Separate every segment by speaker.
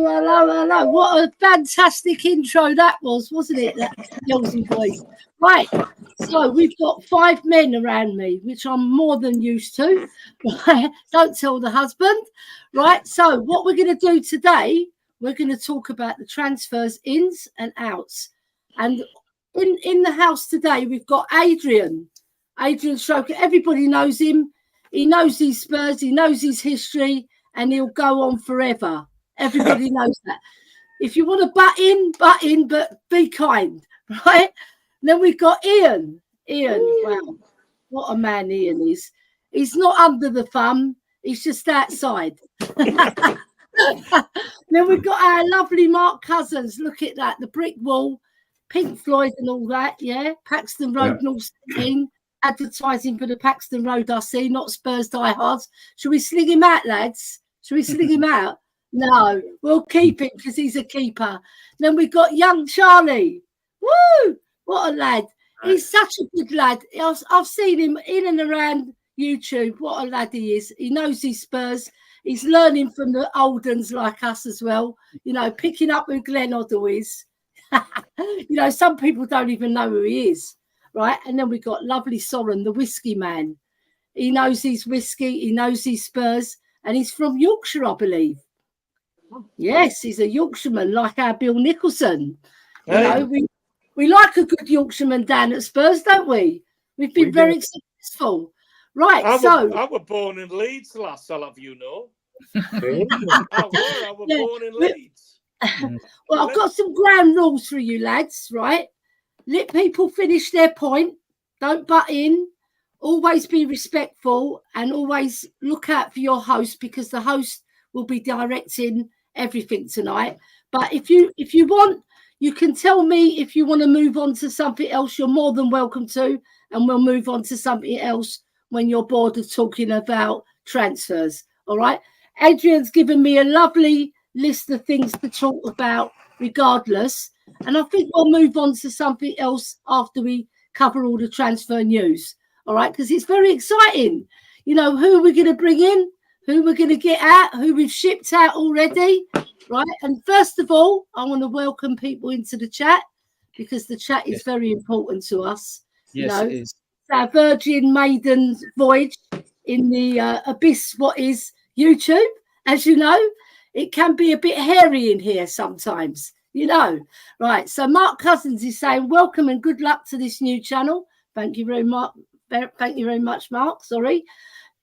Speaker 1: hello. What a fantastic intro that was, wasn't it? That girls and boys. Right. So we've got 5 men around me, which I'm more than used to. Right? Don't tell the husband. Right. So what we're going to do today, we're going to talk about the transfers ins and outs. And in the house today, we've got Adrian Stroker. Everybody knows him. He knows his Spurs. He knows his history, and he'll go on forever. Everybody knows that. If you want to butt in, but be kind, right? And then we've got Ian. Wow, what a man Ian is. He's not under the thumb. He's just outside. Then we've got our lovely Mark Cousins. Look at that, the brick wall, Pink Floyd and all that, yeah. Paxton Road, North 17. Advertising for the Paxton Road, I see, not Spurs Diehards. Should we sling him out, lads? Should we sling him out? No, we'll keep him because he's a keeper. Then we've got young Charlie. Woo! What a lad. He's such a good lad. I've seen him in and around YouTube. What a lad he is. He knows his Spurs. He's learning from the old uns like us as well. You know, picking up who Glenn Oddle is. You know, some people don't even know who he is. Right, and then we've got lovely Soren, the whiskey man. He knows his whiskey, he knows his Spurs, and he's from Yorkshire, I believe. Yes, he's a Yorkshireman, like our Bill Nicholson. Hey. You know, we like a good Yorkshireman down at Spurs, don't we? We've been very successful. Right, I
Speaker 2: was born in Leeds, lass, I'll have you know. I was born in Leeds.
Speaker 1: Well, I've got some ground rules for you, lads, right? Let people finish their point. Don't butt in. Always be respectful and always look out for your host, because the host will be directing everything tonight. But if you want, you can tell me if you want to move on to something else. You're more than welcome to, and we'll move on to something else when you're bored of talking about transfers. All right. Adrian's given me a lovely list of things to talk about regardless. And I think we'll move on to something else after we cover all the transfer news. All right, because it's very exciting. You know, who we're going to bring in, who we're going to get out, who we've shipped out already. Right. And first of all, I want to welcome people into the chat, because the chat is very important to us.
Speaker 3: Yes,
Speaker 1: you know,
Speaker 3: it is.
Speaker 1: It's our Virgin Maiden voyage in the abyss, what is YouTube. As you know, it can be a bit hairy in here sometimes. You know, right. So Mark Cousins is saying, welcome and good luck to this new channel. Thank you very much. Thank you very much, Mark. Sorry.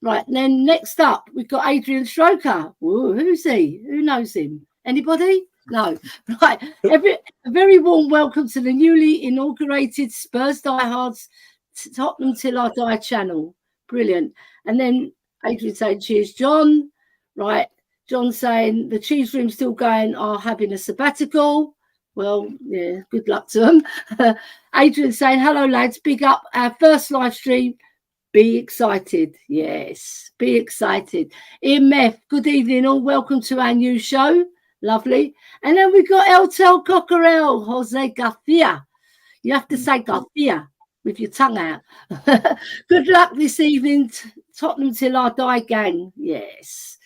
Speaker 1: Right. And then next up, we've got Adrian Stroker. Ooh, who's he? Who knows him? Anybody? No. Right. A very warm welcome to the newly inaugurated Spurs Diehards Tottenham Till I Die channel. Brilliant. And then Adrian saying, cheers, John. Right. John saying the cheese room still going, are having a sabbatical. Well, yeah, good luck to them. Adrian saying, hello, lads. Big up our first live stream. Be excited. Yes, be excited. Ian Meth, good evening all. Welcome to our new show. Lovely. And then we've got Eltel Cockerel, Jose Garcia. You have to say Garcia with your tongue out. Good luck this evening, Tottenham Till I Die gang. Yes.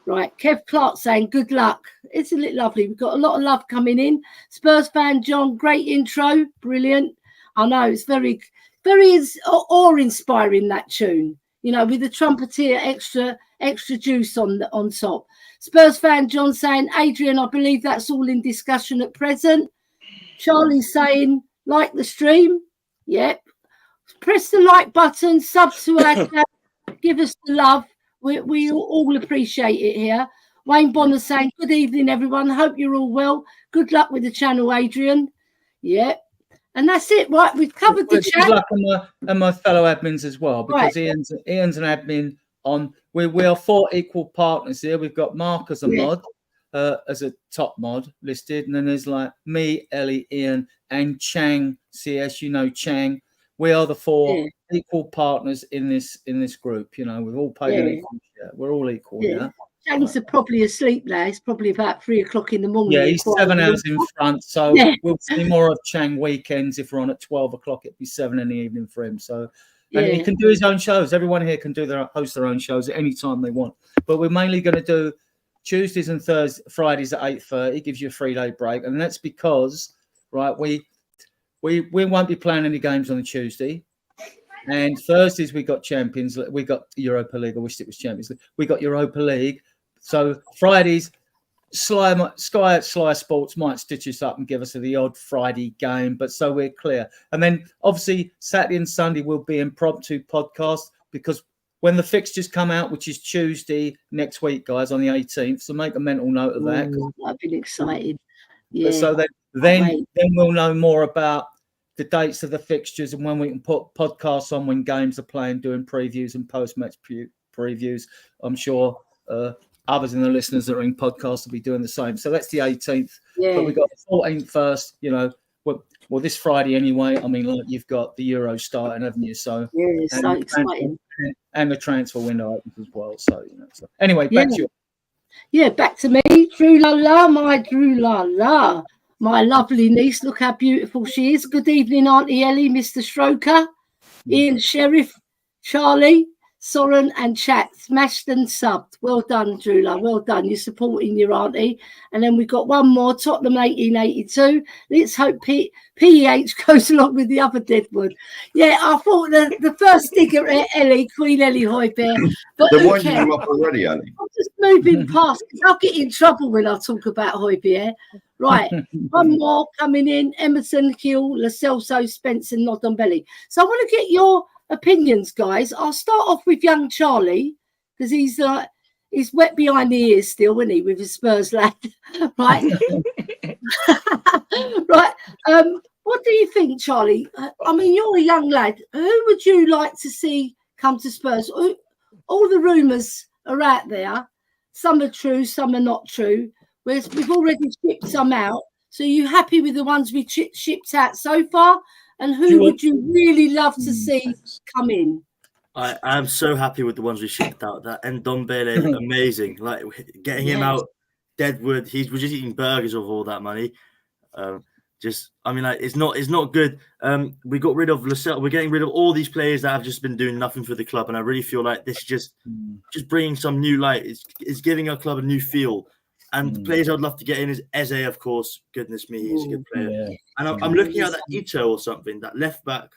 Speaker 1: Right, Kev Clark saying good luck. Isn't it lovely? We've got a lot of love coming in. Spurs fan John, great intro, brilliant. I know it's very, very awe-inspiring, that tune. You know, with the trumpeter extra juice on top. Spurs fan John saying, Adrian, I believe that's all in discussion at present. Charlie saying, like the stream. Yep. Press the like button, sub to our channel, give us the love. We all appreciate it here. Wayne Bonner saying, good evening, everyone. Hope you're all well. Good luck with the channel, Adrian. Yep. And that's it, right? We've covered the chat.
Speaker 3: Good luck and my fellow admins as well, because right. Ian's an admin on. We are 4 equal partners here. We've got Mark as a mod, as a top mod listed, and then there's like me, Ellie, Ian, and Chang CS. You know Chang. We are the 4 equal partners in this group. You know, we've all paid an equal share. We're all equal. Yeah.
Speaker 1: Chang's probably asleep now. It's probably about 3 o'clock in the morning.
Speaker 3: Yeah, he's 7 hours in front. So we'll see more of Chang weekends. If we're on at 12 o'clock, it'd be 7 in the evening for him. So, and he can do his own shows. Everyone here can host their own shows at any time they want. But we're mainly going to do Tuesdays and Fridays at 8:30, gives you a 3-day break, and that's because, right, we won't be playing any games on the Tuesday, and Thursdays we got Champions, we got Europa League. I wish it was Champions League. We got Europa League, so Fridays. Sky Sports might stitch us up and give us the odd Friday game, but so we're clear. And then obviously Saturday and Sunday will be impromptu podcast because when the fixtures come out, which is Tuesday next week, guys, on the 18th. So make a mental note of that.
Speaker 1: I've been excited. Yeah.
Speaker 3: So then we'll know more about the dates of the fixtures and when we can put podcasts on when games are playing, doing previews and post-match previews. I'm sure others in the listeners that are in podcasts will be doing the same. So that's the 18th. Yeah. But we got the 14th first, well, this Friday anyway. I mean, like you've got the Euro starting, haven't you? So
Speaker 1: yeah, so exciting.
Speaker 3: And the transfer window opens as well. So, so anyway, back to you.
Speaker 2: Yeah,
Speaker 1: back to me. Drew La La, my Drew La La. My lovely niece. Look how beautiful she is. Good evening, Auntie Ellie, Mr. Stroker, Ian Sheriff, Charlie, Soren and Chat, smashed and subbed. Well done, Drula. Well done. You're supporting your auntie. And then we've got one more, Tottenham 1882. Let's hope PEH goes along with the other Deadwood. Yeah, I thought the first sticker at Ellie, Queen Ellie Hoybear. But
Speaker 4: they're winding you up already, Ellie.
Speaker 1: I'm just moving past. I'll get in trouble when I talk about Hoybear. Right, one more coming in. Emerson, Hill, Lo Celso, Spencer, Nod on Belly. So I want to get your opinions, guys. I'll start off with young Charlie because he's wet behind the ears still, isn't he, with his Spurs lad? Right. Right. What do you think, Charlie? I mean, you're a young lad. Who would you like to see come to Spurs? All the rumours are out there. Some are true, some are not true. We've already shipped some out. So are you happy with the ones we shipped out so far? And who would you really love to see come in?
Speaker 5: I am so happy with the ones we shipped out. That Ndombele, amazing. Like getting him out, Deadwood. We're just eating burgers with all that money. It's not good. We got rid of Lo Celso. We're getting rid of all these players that have just been doing nothing for the club, and I really feel like this is just bringing some new light. It's giving our club a new feel. And the players I'd love to get in is Eze, of course. Goodness me, he's a good player. Yeah. And I'm looking at that Ito or something, that left back,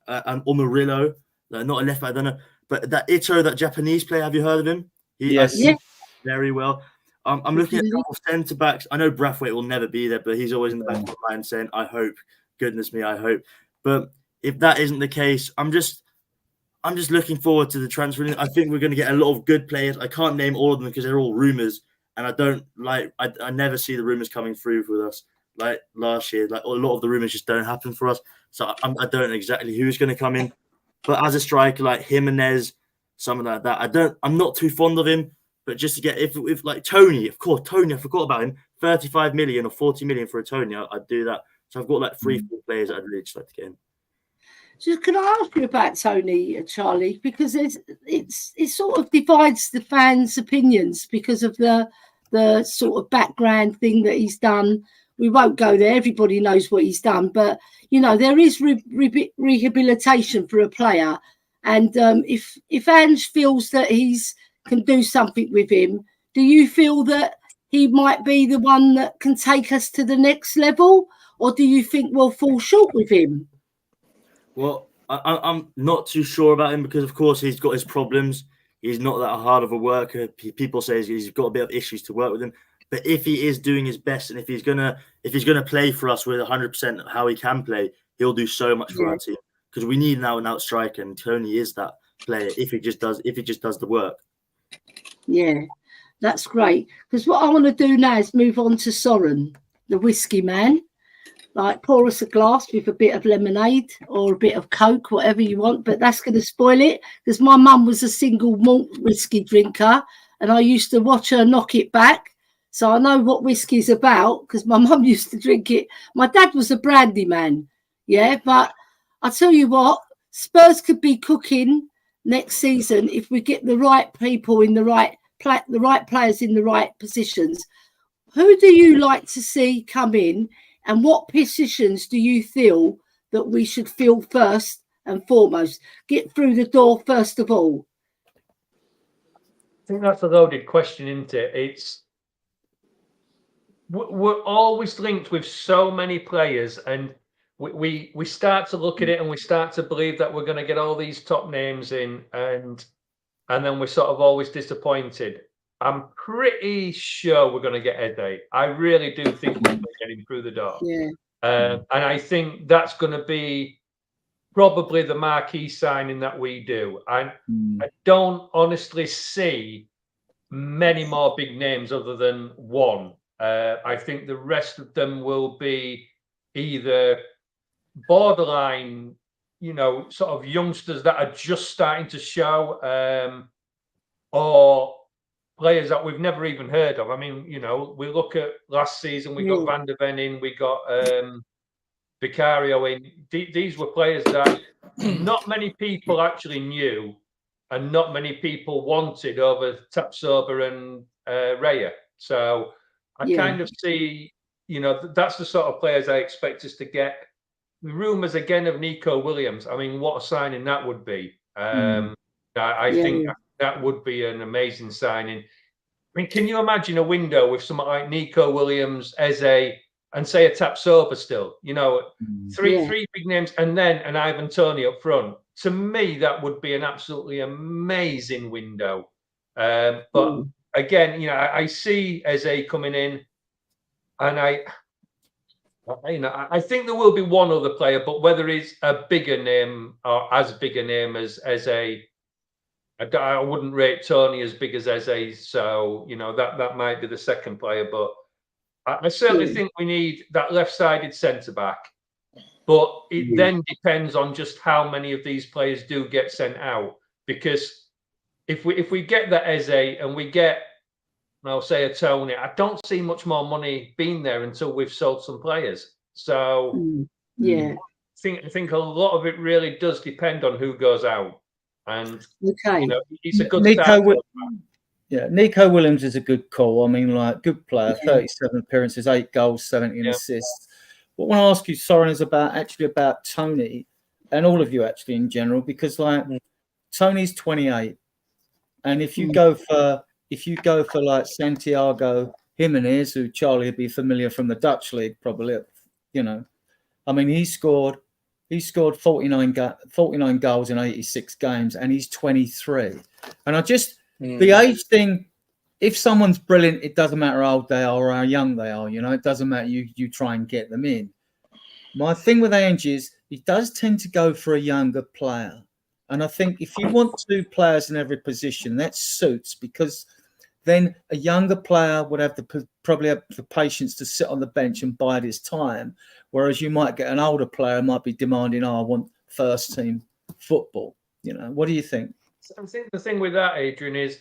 Speaker 5: or Murillo. Not a left back, I don't know. But that Ito, that Japanese player, have you heard of him?
Speaker 3: Yes.
Speaker 5: Very well. I'm looking at centre backs. I know Brathwaite will never be there, but he's always in the back of my mind saying, I hope. Goodness me, I hope. But if that isn't the case, I'm just looking forward to the transfer. I think we're going to get a lot of good players. I can't name all of them because they're all rumours. And I never see the rumours coming through with us like last year. Like a lot of the rumours just don't happen for us. So I don't know exactly who's going to come in. But as a striker like Jimenez, something like that, I'm not too fond of him. But just to get if like Tony, of course, Tony, I forgot about him. 35 million or 40 million for a Tony, I'd do that. So I've got like 3-4 players I'd really just like to get in.
Speaker 1: So can I ask you about Tony, Charlie? Because it sort of divides the fans' opinions because of the sort of background thing that he's done. We won't go there. Everybody knows what he's done, but there is rehabilitation for a player. And if Ange feels that he's can do something with him, do you feel that he might be the one that can take us to the next level, or do you think we'll fall short with him?
Speaker 5: Well, I'm not too sure about him because, of course, he's got his problems. He's not that hard of a worker. People say he's got a bit of issues to work with him. But if he is doing his best and if he's gonna play for us with 100% how he can play, he'll do so much for our team because we need an out-and-out striker, and Tony is that player if he just does the work.
Speaker 1: Yeah, that's great. Because what I want to do now is move on to Soren, the whiskey man. Like pour us a glass with a bit of lemonade or a bit of Coke, whatever you want, but that's going to spoil it because my mum was a single malt whiskey drinker and I used to watch her knock it back. So I know what whiskey's about because my mum used to drink it. My dad was a brandy man, but I tell you what, Spurs could be cooking next season if we get the right people in the right players in the right positions. Who do you like to see come in? And what positions do you feel that we should fill first and foremost? Get through the door first of all.
Speaker 6: I think that's a loaded question, isn't it? we're always linked with so many players, and we start to look at it and we start to believe that we're going to get all these top names in, and then we're sort of always disappointed. I'm pretty sure we're going to get Ede. I really do think we're going to get him through the door.
Speaker 1: Yeah.
Speaker 6: And I think that's going to be probably the marquee signing that we do. I don't honestly see many more big names other than one. I think the rest of them will be either borderline, sort of youngsters that are just starting to show, or players that we've never even heard of. I mean, we look at last season, we got Van der Ven in, we got Vicario in. These were players that not many people actually knew and not many people wanted over Tapsoba and Raya. So I kind of see, that's the sort of players I expect us to get. The rumours again of Nico Williams. I mean, what a signing that would be. I think that would be an amazing signing. I mean, can you imagine a window with someone like Nico Williams, Eze, and say a Tapsoba still? Three big names, and then an Ivan Toney up front. To me, that would be an absolutely amazing window. But again, I see Eze coming in, and I think there will be one other player, but whether he's a bigger name or as big a name as Eze, I wouldn't rate Tony as big as Eze. So that might be the second player, but I certainly think we need that left-sided centre back. But it then depends on just how many of these players do get sent out. Because if we get that Eze and we get, I'll say, a Tony, I don't see much more money being there until we've sold some players. So I think a lot of it really does depend on who goes out. And he's a good
Speaker 3: Nico Williams is a good call. I mean, good player, 37 appearances, 8 goals, 17 assists. What I want to ask you, Soren, is about Tony and all of you actually in general, because Tony's 28, and if you go for like Santiago Jimenez, who Charlie would be familiar from the Dutch league, probably, I mean, he scored 49 goals in 86 games, and he's 23. And the age thing, if someone's brilliant, it doesn't matter how old they are or how young they are, it doesn't matter. You try and get them in. My thing with Ange is he does tend to go for a younger player. And I think if you want 2 players in every position, that suits, because then a younger player would have probably have the patience to sit on the bench and bide his time, whereas you might get an older player who might be demanding, I want first team football. What do you think?
Speaker 6: I think the thing with that, Adrian, is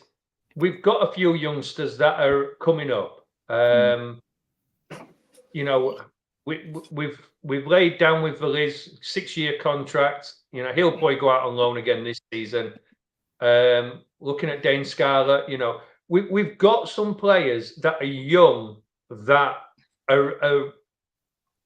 Speaker 6: we've got a few youngsters that are coming up. We've laid down with Veliz 6-year contract. He'll probably go out on loan again this season. Looking at Dane Scarlett, we've got some players that are young that are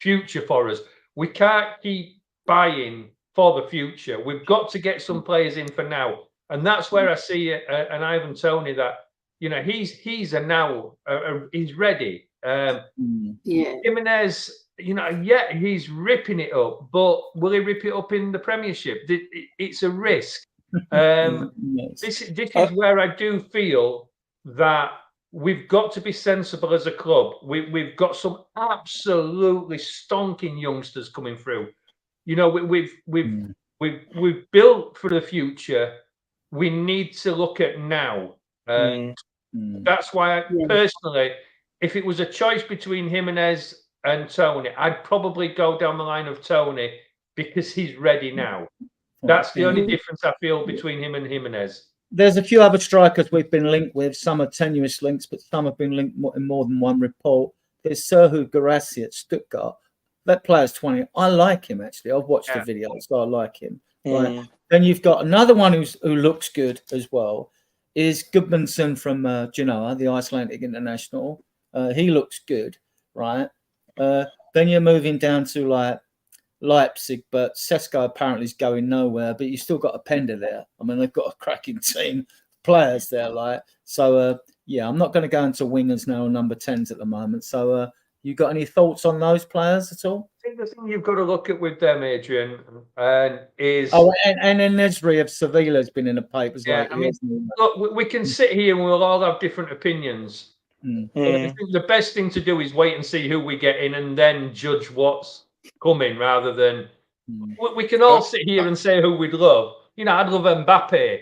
Speaker 6: future for us. We can't keep buying for the future. We've got to get some players in for now. And that's where I see an Ivan Toney that, he's a now, he's ready. Jimenez, he's ripping it up, but will he rip it up in the Premiership? It's a risk. This is where I do feel that we've got to be sensible as a club. We've got some absolutely stonking youngsters coming through. We've built for the future. We need to look at now. That's why personally, if it was a choice between Jimenez and Toney, I'd probably go down the line of Toney because he's ready now. That's the only difference I feel between him and Jimenez.
Speaker 3: There's a few other strikers we've been linked with. Some are tenuous links, but some have been linked in more than one report. There's Serhu Guirassy at Stuttgart. That player's 20. I like him, actually. I've watched the videos, so I like him. Right. Then you've got another one who looks good as well, is Gudmundsson from Genoa, the Icelandic international. He looks good, right? Then you're moving down to Leipzig, but Sesko apparently is going nowhere, but you still got a Pender there. I mean, they've got a cracking team, players there, so I'm not going to go into wingers now or number 10s at the moment. So, you got any thoughts on those players at all?
Speaker 6: I think the thing you've got to look at with them, Adrian, is
Speaker 3: and then Nesri of Sevilla has been in the papers lately.
Speaker 6: Look, we can sit here and we'll all have different opinions. But I think the best thing to do is wait and see who we get in, and then judge what's coming, rather than we can all sit here and say who we'd love. I'd love Mbappe.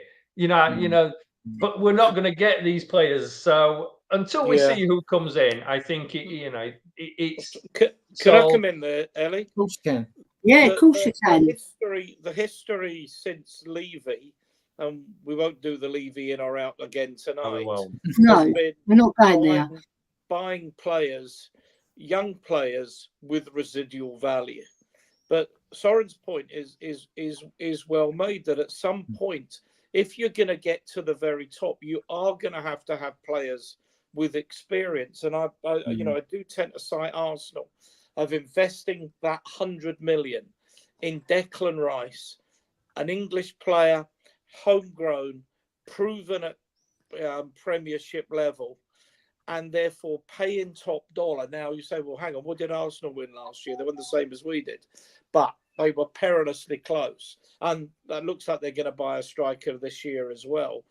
Speaker 6: But we're not going to get these players. So until we see who comes in, I think it's.
Speaker 2: Can I come in there, Ellie?
Speaker 3: Of course you can.
Speaker 1: Yeah, of course you can.
Speaker 2: The history since Levy, and we won't do the Levy in or out again tonight.
Speaker 1: No, we're not going there.
Speaker 2: Buying players, young players with residual value. But Soren's point is well made, that at some point, if you're going to get to the very top, you are going to have players with experience. And I do tend to cite Arsenal of investing that 100 million in Declan Rice, an English player, homegrown, proven at Premiership level, and therefore paying top dollar. Now you say, well, hang on, what did Arsenal win last year? They won the same as we did, but they were perilously close. And that looks like they're going to buy a striker this year as well,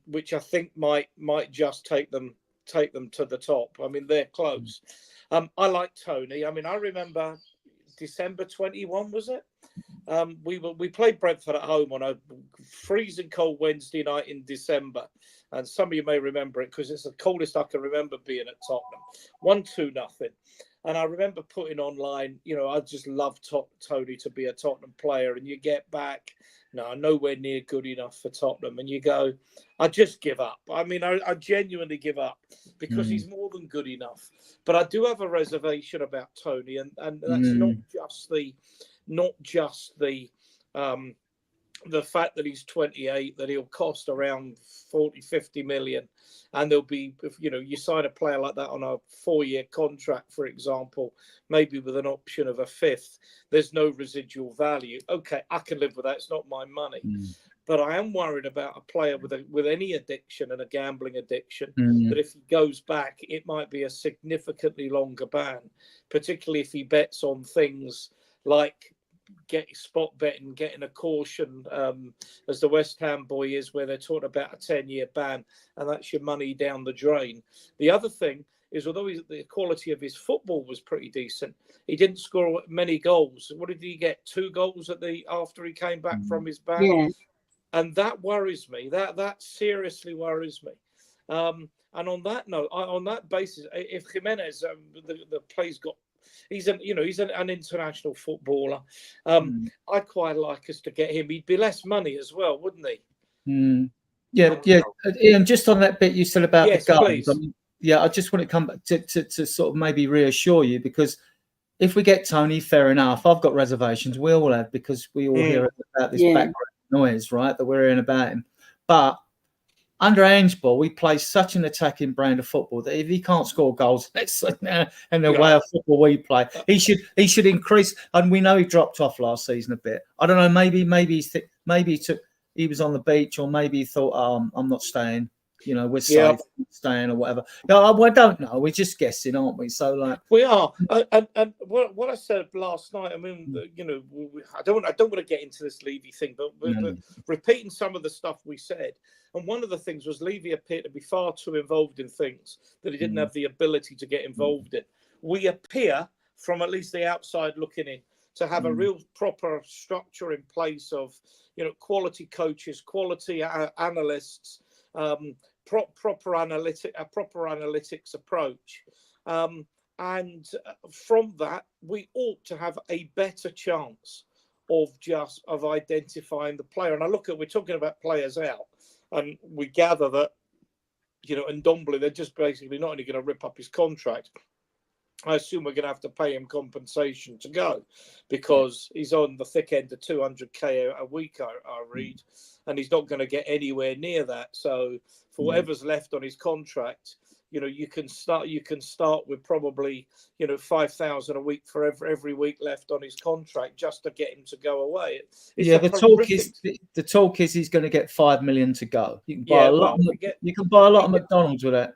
Speaker 2: which I think might just take them to the top. I mean, they're close. I like Tony. I mean, I remember December 21, was it? We played Brentford at home on a freezing cold Wednesday night in December, and some of you may remember it because it's the coldest I can remember being at Tottenham. 1-2 nothing. And I remember putting online, I just love Tony to be a Tottenham player, and you get back, no, nowhere near good enough for Tottenham, and you go, I just give up. I mean, I genuinely give up because he's more than good enough. But I do have a reservation about Tony, and that's not just the fact that he's 28, that he'll cost around 40-50 million, and there'll be, you sign a player like that on a 4-year contract, for example, maybe with an option of a 5th, there's no residual value. Okay, I can live with that. It's not my money. But I am worried about a player with any addiction and a gambling addiction, that if he goes back, it might be a significantly longer ban, particularly if he bets on things like spot betting, getting a caution, as the West Ham boy is, where they're talking about a 10-year ban, and that's your money down the drain. The other thing is, although the quality of his football was pretty decent, he didn't score many goals. What did he get? 2 goals after he came back from his ban?
Speaker 1: Yeah.
Speaker 2: And that worries me. That seriously worries me. And on that note, on that basis, if Jimenez, the play's got, he's an international footballer. I'd quite like us to get him. He'd be less money as well, wouldn't he?
Speaker 3: Yeah. Ian, just on that bit you said about the goals.
Speaker 2: Please.
Speaker 3: I just want to come back to sort of maybe reassure you, because if we get Tony, fair enough. I've got reservations. We all have, because we all hear about this background noise, right, that we're hearing about him. But under Angeball, we play such an attacking brand of football that if he can't score goals, and the way of football we play, he should increase. And we know he dropped off last season a bit. I don't know. Maybe he was on the beach, or maybe he thought, I'm not staying. We're safe, staying, or whatever. No, I don't know. We're just guessing, aren't we? So,
Speaker 2: we are. And what I said last night, I mean, I don't want to get into this Levy thing, but repeating some of the stuff we said. And one of the things was Levy appeared to be far too involved in things that he didn't have the ability to get involved in. We appear, from at least the outside looking in, to have a real proper structure in place of, quality coaches, quality analysts, proper analytics approach. And from that, we ought to have a better chance of identifying the player. And we're talking about players out, and we gather that, and Ndombele, they're just basically not only going to rip up his contract. I assume we're going to have to pay him compensation to go, because he's on the thick end of 200k a week, I read, and he's not going to get anywhere near that. So for whatever's left on his contract, you know, you can start with probably, you know, 5,000 a week for every week left on his contract just to get him to go away.
Speaker 3: The talk is he's going to get 5 million to go. You can buy a lot. You can buy a lot of McDonald's with that.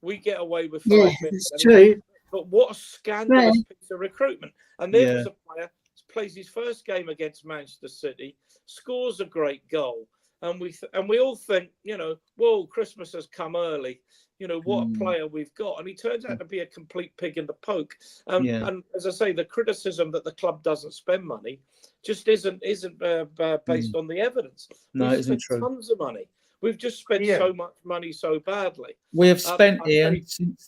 Speaker 2: We get away with 5 million.
Speaker 1: It's true.
Speaker 2: But what a scandalous piece of recruitment! And there's a player plays his first game against Manchester City, scores a great goal. And we all think, you know, whoa, Christmas has come early. You know, what a player we've got. And he turns out to be a complete pig in the poke. And as I say, the criticism that the club doesn't spend money just isn't based on the evidence.
Speaker 3: No, it isn't true.
Speaker 2: Tons of money. We've just spent so much money so badly.
Speaker 3: We have spent, Ian,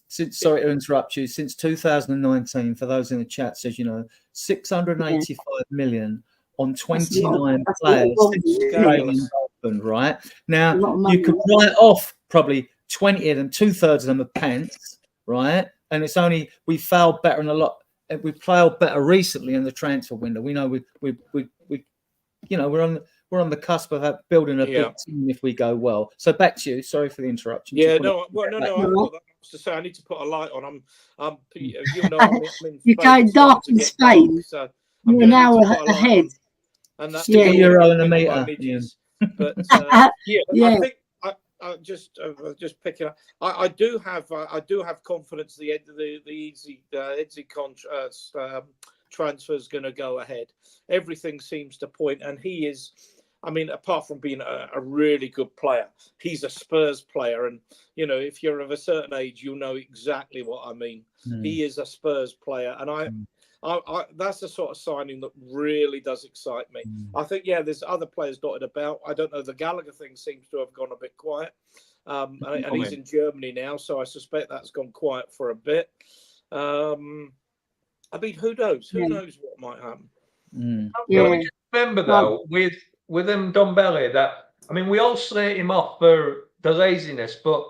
Speaker 3: since sorry to interrupt you, since 2019, for those in the chat, says, you know, 685 million on 29 players since training opened, right? Now, you could write off probably 20 of them, 2/3 of them are pants, right? And it's only, we failed better in a lot. We failed better recently in the transfer window. We know we you know, we're on the cusp of building a big team if we go well. So back to you. Sorry for the interruption.
Speaker 2: Yeah, no. I've got that much to say. I need to put a light on. You know, I'm in
Speaker 1: you're going dark in Spain.
Speaker 2: So
Speaker 1: you're now ahead.
Speaker 2: And that's
Speaker 3: €1 in a meter.
Speaker 2: But I think I just picking up. I do have confidence the easy transfer is going to go ahead. Everything seems to point, and he is. I mean, apart from being a really good player, he's a Spurs player, and you know, if you're of a certain age, you'll know exactly what I mean. He is a Spurs player, and I that's the sort of signing that really does excite me. I think, there's other players dotted about. I don't know. The Gallagher thing seems to have gone a bit quiet, and he's in Germany now, so I suspect that's gone quiet for a bit. I mean, who knows? Who knows what might happen?
Speaker 6: We just remember though with him Dombele that, I mean, we all slate him off for the laziness, but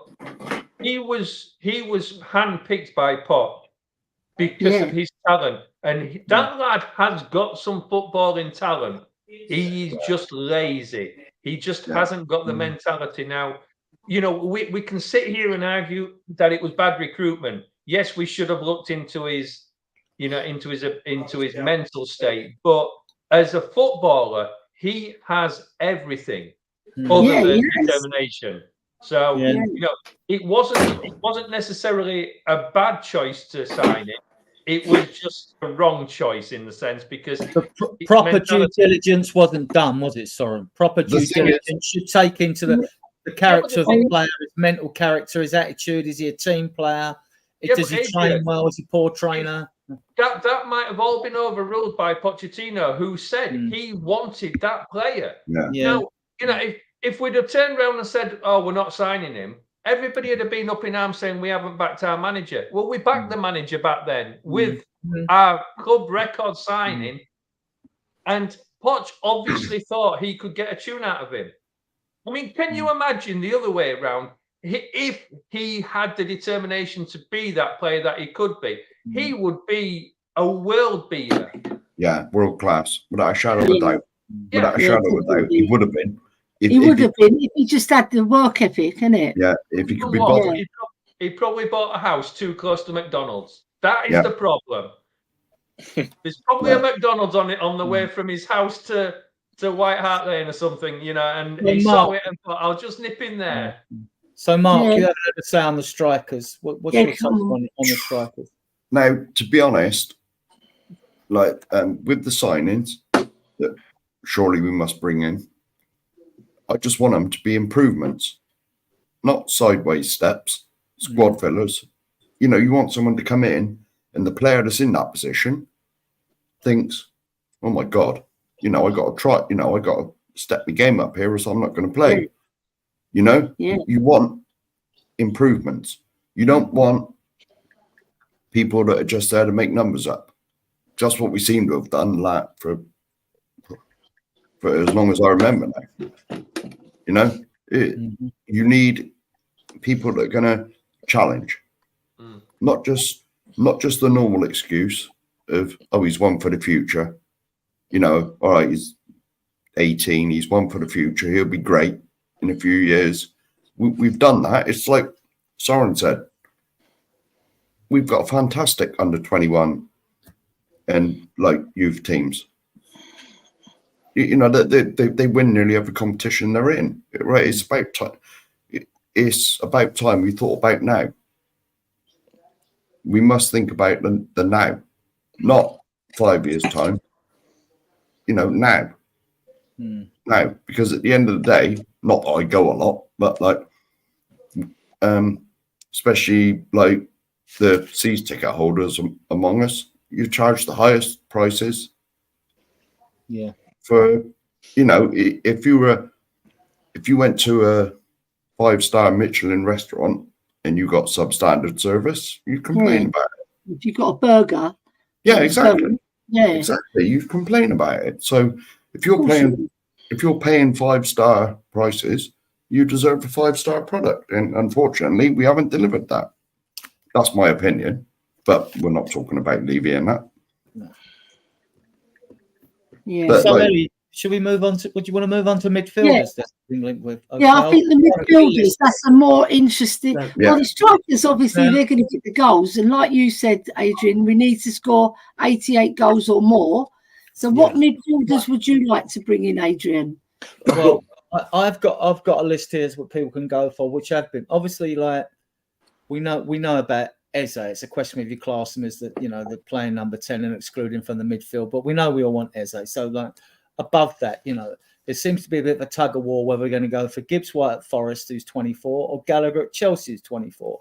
Speaker 6: he was handpicked by Pop because of his talent, and that lad has got some footballing talent. He's just lazy. He just hasn't got the mentality. Now, you know, we can sit here and argue that it was bad recruitment. Yes, we should have looked into his, you know, into his mental state, but as a footballer, he has everything other than determination. So you know, it wasn't necessarily a bad choice to sign it. It was just a wrong choice in the sense because
Speaker 3: proper due diligence wasn't done, was it, Soren? Proper due diligence should take into the character of the player, his mental character, his attitude. Is he a team player? Does he train well? Is he a poor trainer?
Speaker 6: That might have all been overruled by Pochettino, who said he wanted that player. Now, you know, if we'd have turned around and said, "Oh, we're not signing him," everybody would have been up in arms saying we haven't backed our manager. Well, we backed the manager back then with our club record signing, and Poch obviously thought he could get a tune out of him. I mean, can you imagine the other way around? If he had the determination to be that player that he could be, he would be a world beater.
Speaker 4: Yeah, world class, without a shadow of a doubt. Without a shadow of a doubt, he would have been.
Speaker 1: He would have been if he just had the work ethic, innit?
Speaker 4: Yeah, if he could be bothered.
Speaker 6: He probably bought a house too close to McDonald's. That is the problem. There's probably a McDonald's on the way from his house to White Hart Lane or something, you know, and he saw it and thought, I'll just nip in there.
Speaker 3: So, Mark, you haven't had a say on the strikers. What's your take on the strikers?
Speaker 4: Now, to be honest, like with the signings that surely we must bring in, I just want them to be improvements, not sideways steps, squad fillers. You know, you want someone to come in and the player that's in that position thinks, oh my God, you know, I got to try, you know, I got to step my game up here or so I'm not going to play. You know, you want improvements. You don't want people that are just there to make numbers up. Just what we seem to have done for as long as I remember now. You know, you need people that are going to challenge, not just the normal excuse of, oh, he's one for the future. You know, all right, he's 18, he's one for the future. He'll be great in a few years. We've done that. It's like Soren said, we've got fantastic under 21 and like youth teams. You know, they win nearly every competition they're in. Right? It's about time. It's about time we thought about now. We must think about the now, not 5 years' time. You know, now. Now, because at the end of the day, not that I go a lot, but like, especially like the season ticket holders among us, you charge the highest prices.
Speaker 3: Yeah.
Speaker 4: For, you know, if you went to a 5-star Michelin restaurant and you got substandard service, you'd complain about it.
Speaker 1: If you got a burger.
Speaker 4: Yeah, exactly.
Speaker 1: Yeah,
Speaker 4: exactly. You'd complain about it. So if you're paying 5-star prices, you deserve a 5-star product. And unfortunately, we haven't delivered that. That's my opinion. But we're not talking about Levy and that.
Speaker 3: No.
Speaker 1: Yeah.
Speaker 4: But,
Speaker 3: So,
Speaker 4: like,
Speaker 3: Ellie, should we move on to? Would you want to move on to midfielders? That's been linked with. Okay,
Speaker 1: Yeah, I think the midfielders, that's a more interesting.
Speaker 4: Yeah.
Speaker 1: Well, the strikers, obviously, they're going to get the goals. And like you said, Adrian, we need to score 88 goals or more. So what midfielders would you like to bring in, Adrian?
Speaker 3: Well, I've got a list here what people can go for, which have been obviously like we know about Eze. It's a question of you class him as the the playing number 10 and excluding from the midfield, but we know we all want Eze. So like above that, there seems to be a bit of a tug of war whether we're going to go for Gibbs White at Forest, who's 24, or Gallagher at Chelsea, who's 24.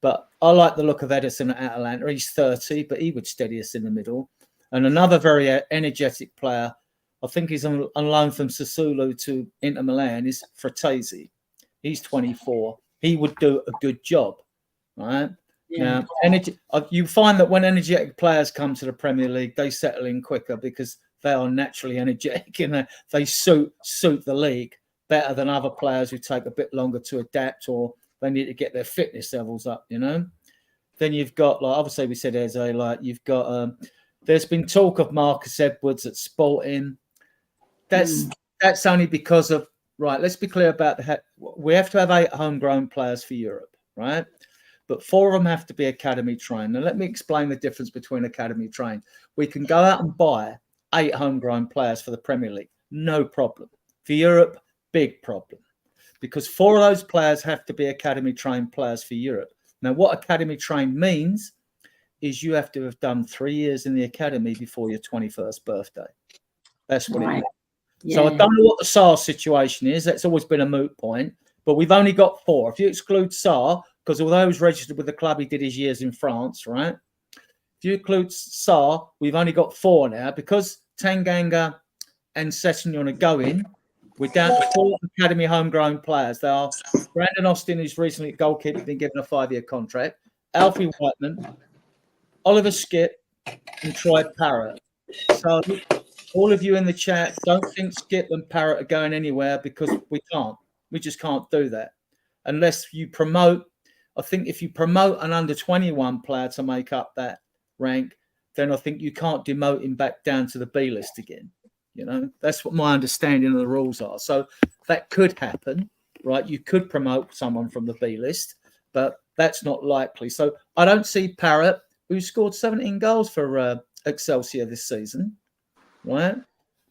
Speaker 3: But I like the look of Edison at Atalanta. He's 30, but he would steady us in the middle. And another very energetic player, I think he's on loan from Sassuolo to Inter Milan, is Fratesi. He's 24. He would do a good job, right? Yeah. Now, you find that when energetic players come to the Premier League, they settle in quicker because they are naturally energetic and they suit the league better than other players who take a bit longer to adapt or they need to get their fitness levels up, Then you've got, like, obviously we said Eze, like you've got, there's been talk of Marcus Edwards at Sporting. That's only because of, right, let's be clear about we have to have 8 homegrown players for Europe, right? But 4 of them have to be academy trained. Now, let me explain the difference between academy trained. We can go out and buy 8 homegrown players for the Premier League. No problem. For Europe, big problem. Because 4 of those players have to be academy trained players for Europe. Now, what academy trained means is you have to have done 3 years in the academy before your 21st birthday. That's what it means. Yeah. So I don't know what the SAR situation is. That's always been a moot point. But we've only got 4. If you exclude SAR, because although he was registered with the club, he did his years in France, right? If you include SAR, we've only got 4 now. Because Tanganga and Sessignon are going, we're down to 4 academy homegrown players. They are Brandon Austin, who's recently goalkeeper, been given a 5-year contract, Alfie Whiteman, Oliver Skipp, and Troy Parrott. So all of you in the chat, don't think Skipp and Parrott are going anywhere because we can't. We just can't do that. Unless you promote, I think if you promote an under 21 player to make up that rank, then I think you can't demote him back down to the B list again. That's what my understanding of the rules are. So that could happen, right? You could promote someone from the B list, but that's not likely. So I don't see Parrott, who scored 17 goals for Excelsior this season, right?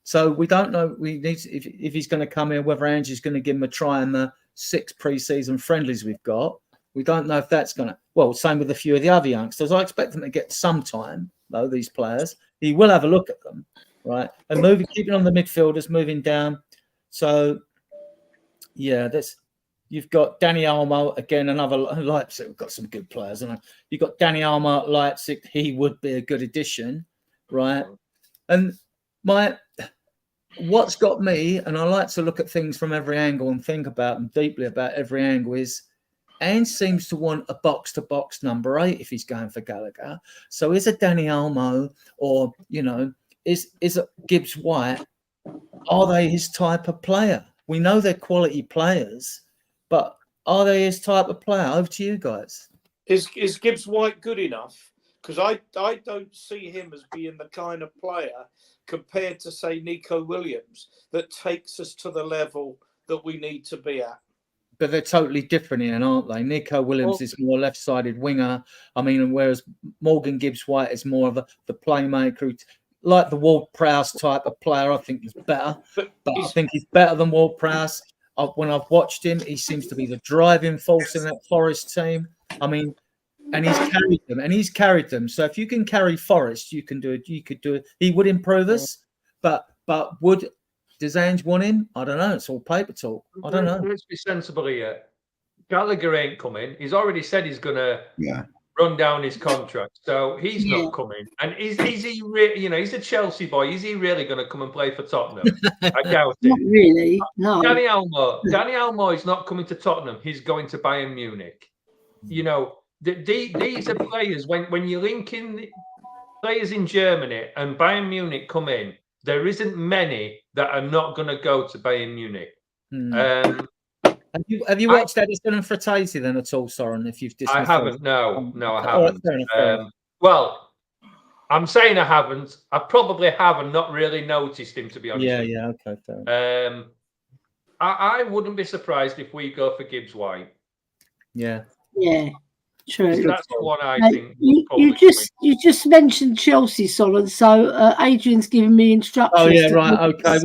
Speaker 3: So we don't know. We need to, if he's going to come in, whether Angie's going to give him a try in the 6 pre-season friendlies we've got. We don't know if that's going to. Well, same with a few of the other youngsters. I expect them to get some time, though. These players, he will have a look at them, right? And keeping on the midfielders, moving down. So, yeah, you've got Danny Olmo again, another Leipzig. We've got some good players, and you've got Danny Olmo at Leipzig. He would be a good addition, right? And what's got me, and I like to look at things from every angle and think about them deeply about every angle, is Ange seems to want a box-to-box number 8 if he's going for Gallagher. So is it Danny Olmo or, is it Gibbs White? Are they his type of player? We know they're quality players, but are they his type of player? Over to you guys.
Speaker 2: Is Gibbs White good enough? Because I don't see him as being the kind of player compared to, say, Nico Williams that takes us to the level that we need to be at.
Speaker 3: but they're totally different in, aren't they? Nico Williams is more left-sided winger. I mean, whereas Morgan Gibbs-White is more of the playmaker, who, like the Ward-Prowse type of player. I think he's better, but I think he's better than Ward-Prowse. When I've watched him, he seems to be the driving force in that Forest team. I mean, and he's carried them. So if you can carry Forest, you can do it. You could do it. He would improve us, but does Ange want him? I don't know. It's all paper talk. I don't know.
Speaker 6: Let's be sensible here. Gallagher ain't coming. He's already said he's going to run down his contract, so he's not coming. And is he really? You know, he's a Chelsea boy. Is he really going to come and play for Tottenham? I doubt it.
Speaker 1: Not really. No.
Speaker 6: Danny Almo is not coming to Tottenham. He's going to Bayern Munich. You know, these are players. When you link in players in Germany and Bayern Munich come in, there isn't many that are not going to go to Bayern Munich.
Speaker 3: Have you watched Edison and Fratesi then at all, Soren? If you've
Speaker 6: I haven't. No, I haven't. Well, I'm saying I haven't. I probably have and not really noticed him, to be honest.
Speaker 3: Yeah. Okay. Fair.
Speaker 6: I wouldn't be surprised if we go for Gibbs-White.
Speaker 1: Yeah. True.
Speaker 6: That's the one I think.
Speaker 1: You just mentioned Chelsea, Soren. So Adrian's giving me instructions.
Speaker 3: Oh yeah, right. Okay.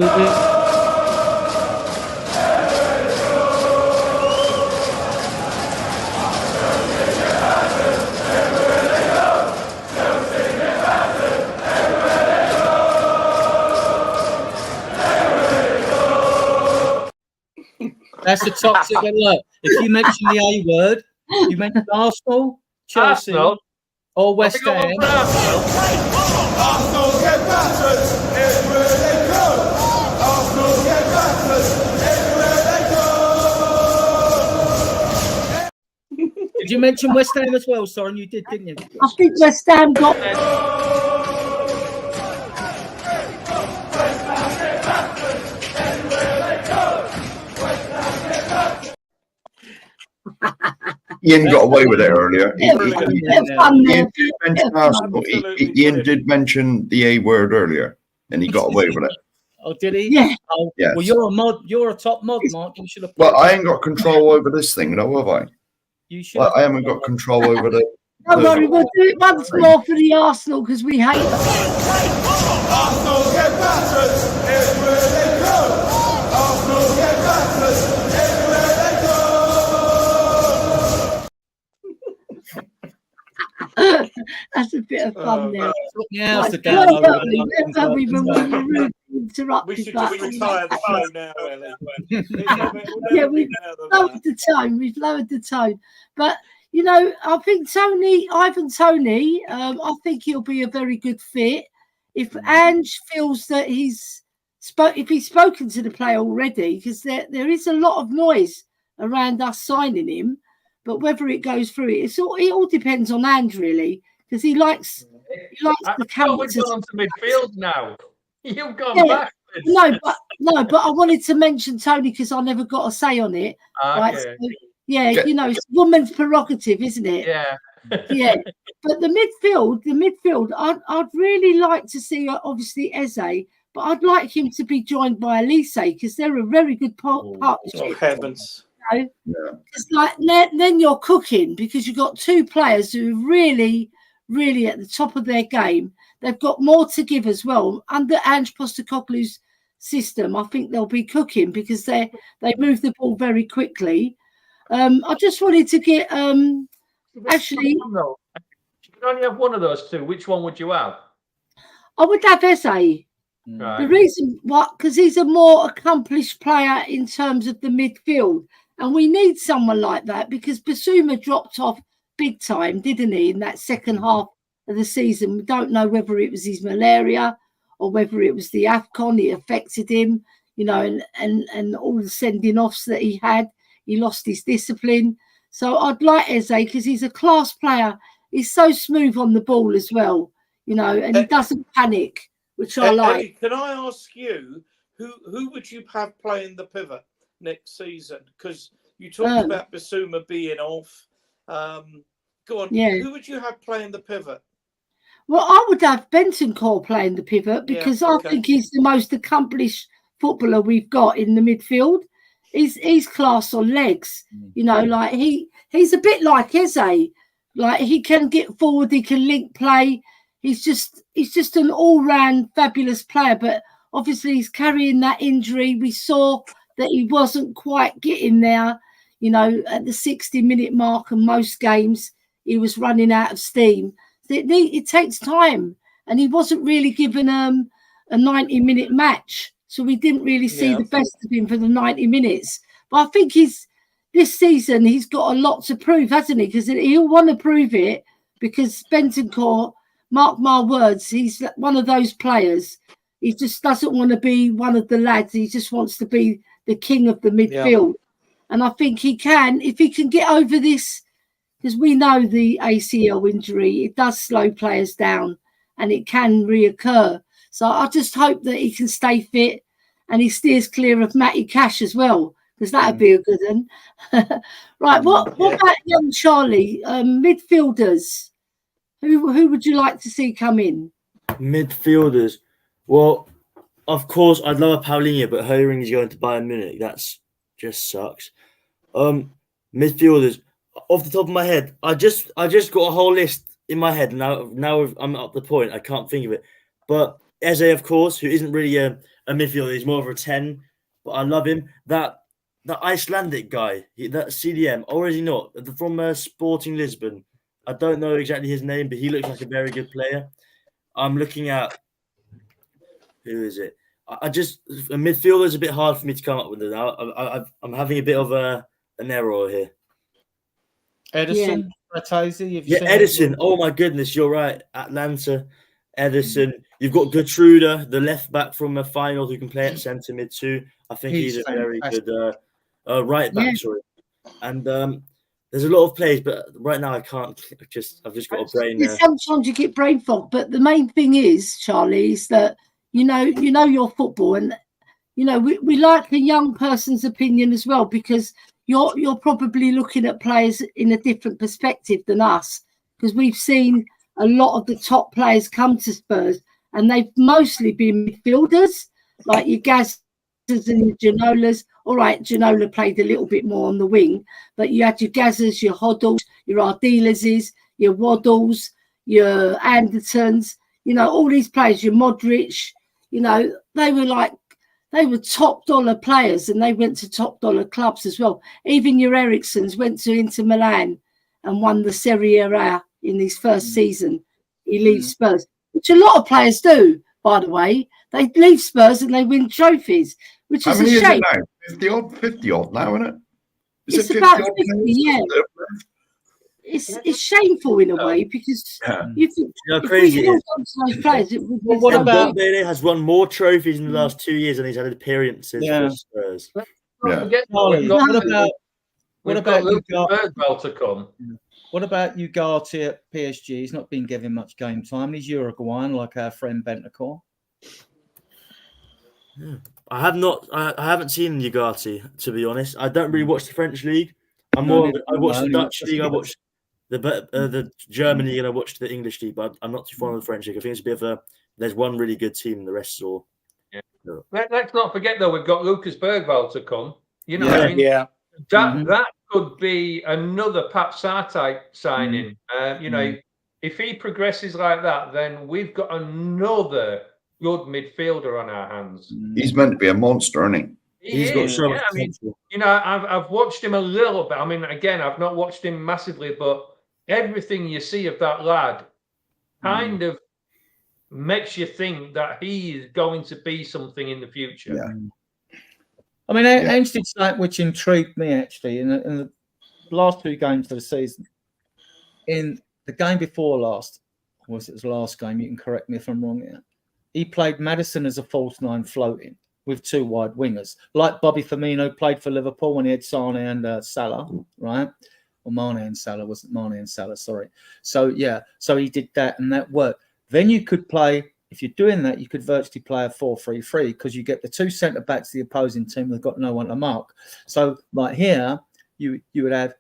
Speaker 3: That's a toxic alert. If you mention the A word, you mentioned Arsenal, Chelsea, or West Ham.
Speaker 7: Arsenal get battered everywhere they go. Arsenal get battered everywhere they go.
Speaker 3: Did you mention West Ham as well, Soren? You did, didn't you?
Speaker 1: I think West Ham got.
Speaker 4: Ian got away with it earlier. Ian did mention the A word earlier, and he got away with it.
Speaker 3: Oh, did he?
Speaker 1: Yeah.
Speaker 3: Oh,
Speaker 4: yes.
Speaker 3: Well, you're a mod. You're a top mod, Mark. You should have.
Speaker 4: Well, I ain't got control over this thing, though, have I?
Speaker 3: You should.
Speaker 4: Well, I haven't got control over the.
Speaker 1: Don't worry, we'll do it once more for the Arsenal because we hate them.
Speaker 7: Arsenal get battered everywhere they go. Arsenal get battered everywhere they go.
Speaker 1: That's a bit of fun there.
Speaker 3: Yeah,
Speaker 1: We interrupted that.
Speaker 2: We retire the show now, Ellie.
Speaker 1: Yeah, we've lowered the tone. But, you know, I think Ivan Toney, I think he'll be a very good fit. If Ange feels that if he's spoken to the player already, because there is a lot of noise around us signing him, but whether it goes through, it all depends on Ange, really, because he likes the characters.
Speaker 6: We've gone to midfield now. You've gone back.
Speaker 1: No, but I wanted to mention Tony because I never got a say on it. Right? So, you know, it's a woman's prerogative, isn't it?
Speaker 6: Yeah.
Speaker 1: Yeah. But the midfield, I'd really like to see, obviously, Eze, but I'd like him to be joined by Elise because they're a very good partnership.
Speaker 2: Oh, heavens.
Speaker 1: You know? It's like then you're cooking because you've got two players who are really, really at the top of their game. They've got more to give as well. Under Ange Postecoglou's system, I think they'll be cooking because they move the ball very quickly. I just wanted to get actually.
Speaker 6: You can only have one of those two. Which one would you have?
Speaker 1: I would have Eze.
Speaker 6: Right.
Speaker 1: The reason because he's a more accomplished player in terms of the midfield, and we need someone like that because Basuma dropped off big time, didn't he? In that second half of the season, we don't know whether it was his malaria or whether it was the AFCON. It affected him, you know, and all the sending offs that he had. He lost his discipline. So I'd like Eze because he's a class player. He's so smooth on the ball as well, you know, and he doesn't panic, which I like.
Speaker 2: Eddie, can I ask you, who would you have playing the pivot next season? Because you talked about Basuma being off. Go on. Yeah. Who would you have playing the pivot?
Speaker 1: Well, I would have Bentancur playing the pivot because I think he's the most accomplished footballer we've got in the midfield. he's class on legs. You know, like he's a bit like Eze. Like he can get forward, he can link play. He's just an all-round fabulous player. But obviously he's carrying that injury. We saw that he wasn't quite getting there, you know, at the 60-minute mark, and most games he was running out of steam. It takes time, and he wasn't really given a 90-minute match, so we didn't really see the best of him for the 90 minutes. But I think this season he's got a lot to prove, hasn't he? Because he'll want to prove it, because Bentancur, mark my words, he's one of those players. He just doesn't want to be one of the lads. He just wants to be the king of the midfield. And I think he can, if he can get over this, because we know the ACL injury, it does slow players down and it can reoccur. So I just hope that he can stay fit and he steers clear of Matty Cash as well, because that would be a good one. Right, what about young Charlie? Midfielders, who would you like to see come in?
Speaker 5: Midfielders. Well, of course, I'd love a Paulinho, but hearing he's going to Bayern Munich, that's just sucks. Midfielders, off the top of my head, I just got a whole list in my head. Now I'm up the point. I can't think of it. But Eze, of course, who isn't really a midfielder, he's more of a 10. But I love him. That Icelandic guy, that CDM, or is he not? From Sporting Lisbon. I don't know exactly his name, but he looks like a very good player. I'm looking at, who is it? A midfielder is a bit hard for me to come up with it now. I'm having a bit of an error here.
Speaker 3: Edison, Ratazzi,
Speaker 5: Edison. Oh my goodness, you're right. Atlanta, Edison. You've got Gertruda, the left back from the final, who can play at centre mid too. I think he's a very good right back. Sorry, and there's a lot of plays, but right now I can't. I've just got a brain.
Speaker 1: Sometimes you get brain fog, but the main thing is, Charlie, is that you know your football, and you know we like a young person's opinion as well, because you're probably looking at players in a different perspective than us, because we've seen a lot of the top players come to Spurs, and they've mostly been midfielders, like your Gazas and your Ginolas. All right, Ginola played a little bit more on the wing, but you had your Gazas, your Hoddles, your Ardileses, your Waddles, your Andertons, you know, all these players, your Modric, you know, they were top dollar players, and they went to top dollar clubs as well. Even your Ericssons went to Inter Milan and won the Serie A in his first season. He leaves Spurs, which a lot of players do, by the way. They leave Spurs and they win trophies, which is a shame.
Speaker 4: 50 odd now, isn't it?
Speaker 1: It's about 50, yeah. It's shameful in a way, because you think
Speaker 5: crazy.
Speaker 1: Those players,
Speaker 5: What about Bale has won more trophies in the last 2 years than he's had appearances for Spurs?
Speaker 3: What about
Speaker 6: Bergwall to come?
Speaker 3: What about Ugarte at PSG? He's not been given much game time. He's Uruguayan, like our friend Bentancur.
Speaker 5: I haven't seen Ugarte, to be honest. I don't really watch the French league. I watch the Dutch league. I watch the German league, and I watched the English league. But I'm not too fond of the French league. I think it's a bit of there's one really good team, and the rest is all.
Speaker 6: Yeah. Let's not forget though, we've got Lucas Bergwall to come. You know, what I mean? That could be another Pat Sarr signing. You know, if he progresses like that, then we've got another good midfielder on our hands.
Speaker 4: He's meant to be a monster, isn't he?
Speaker 5: He's got so much
Speaker 6: potential. You know, I've watched him a little bit. I mean, again, I've not watched him massively, but everything you see of that lad kind of makes you think that he is going to be something in the future.
Speaker 3: Yeah. I mean, Ainge did something which intrigued me, actually, in the last 2 games of the season. In the game before last, or was it his last game? You can correct me if I'm wrong here. He played Maddison as a false 9 floating with 2 wide wingers, like Bobby Firmino played for Liverpool when he had Sane and Salah, right? Or Mane and Salah, wasn't Mane and Salah, sorry. So he did that, and that worked. Then you could play, if you're doing that, you could virtually play a 4-3-3, because you get the 2 centre-backs of the opposing team that have got no one to mark. So like here, you would have,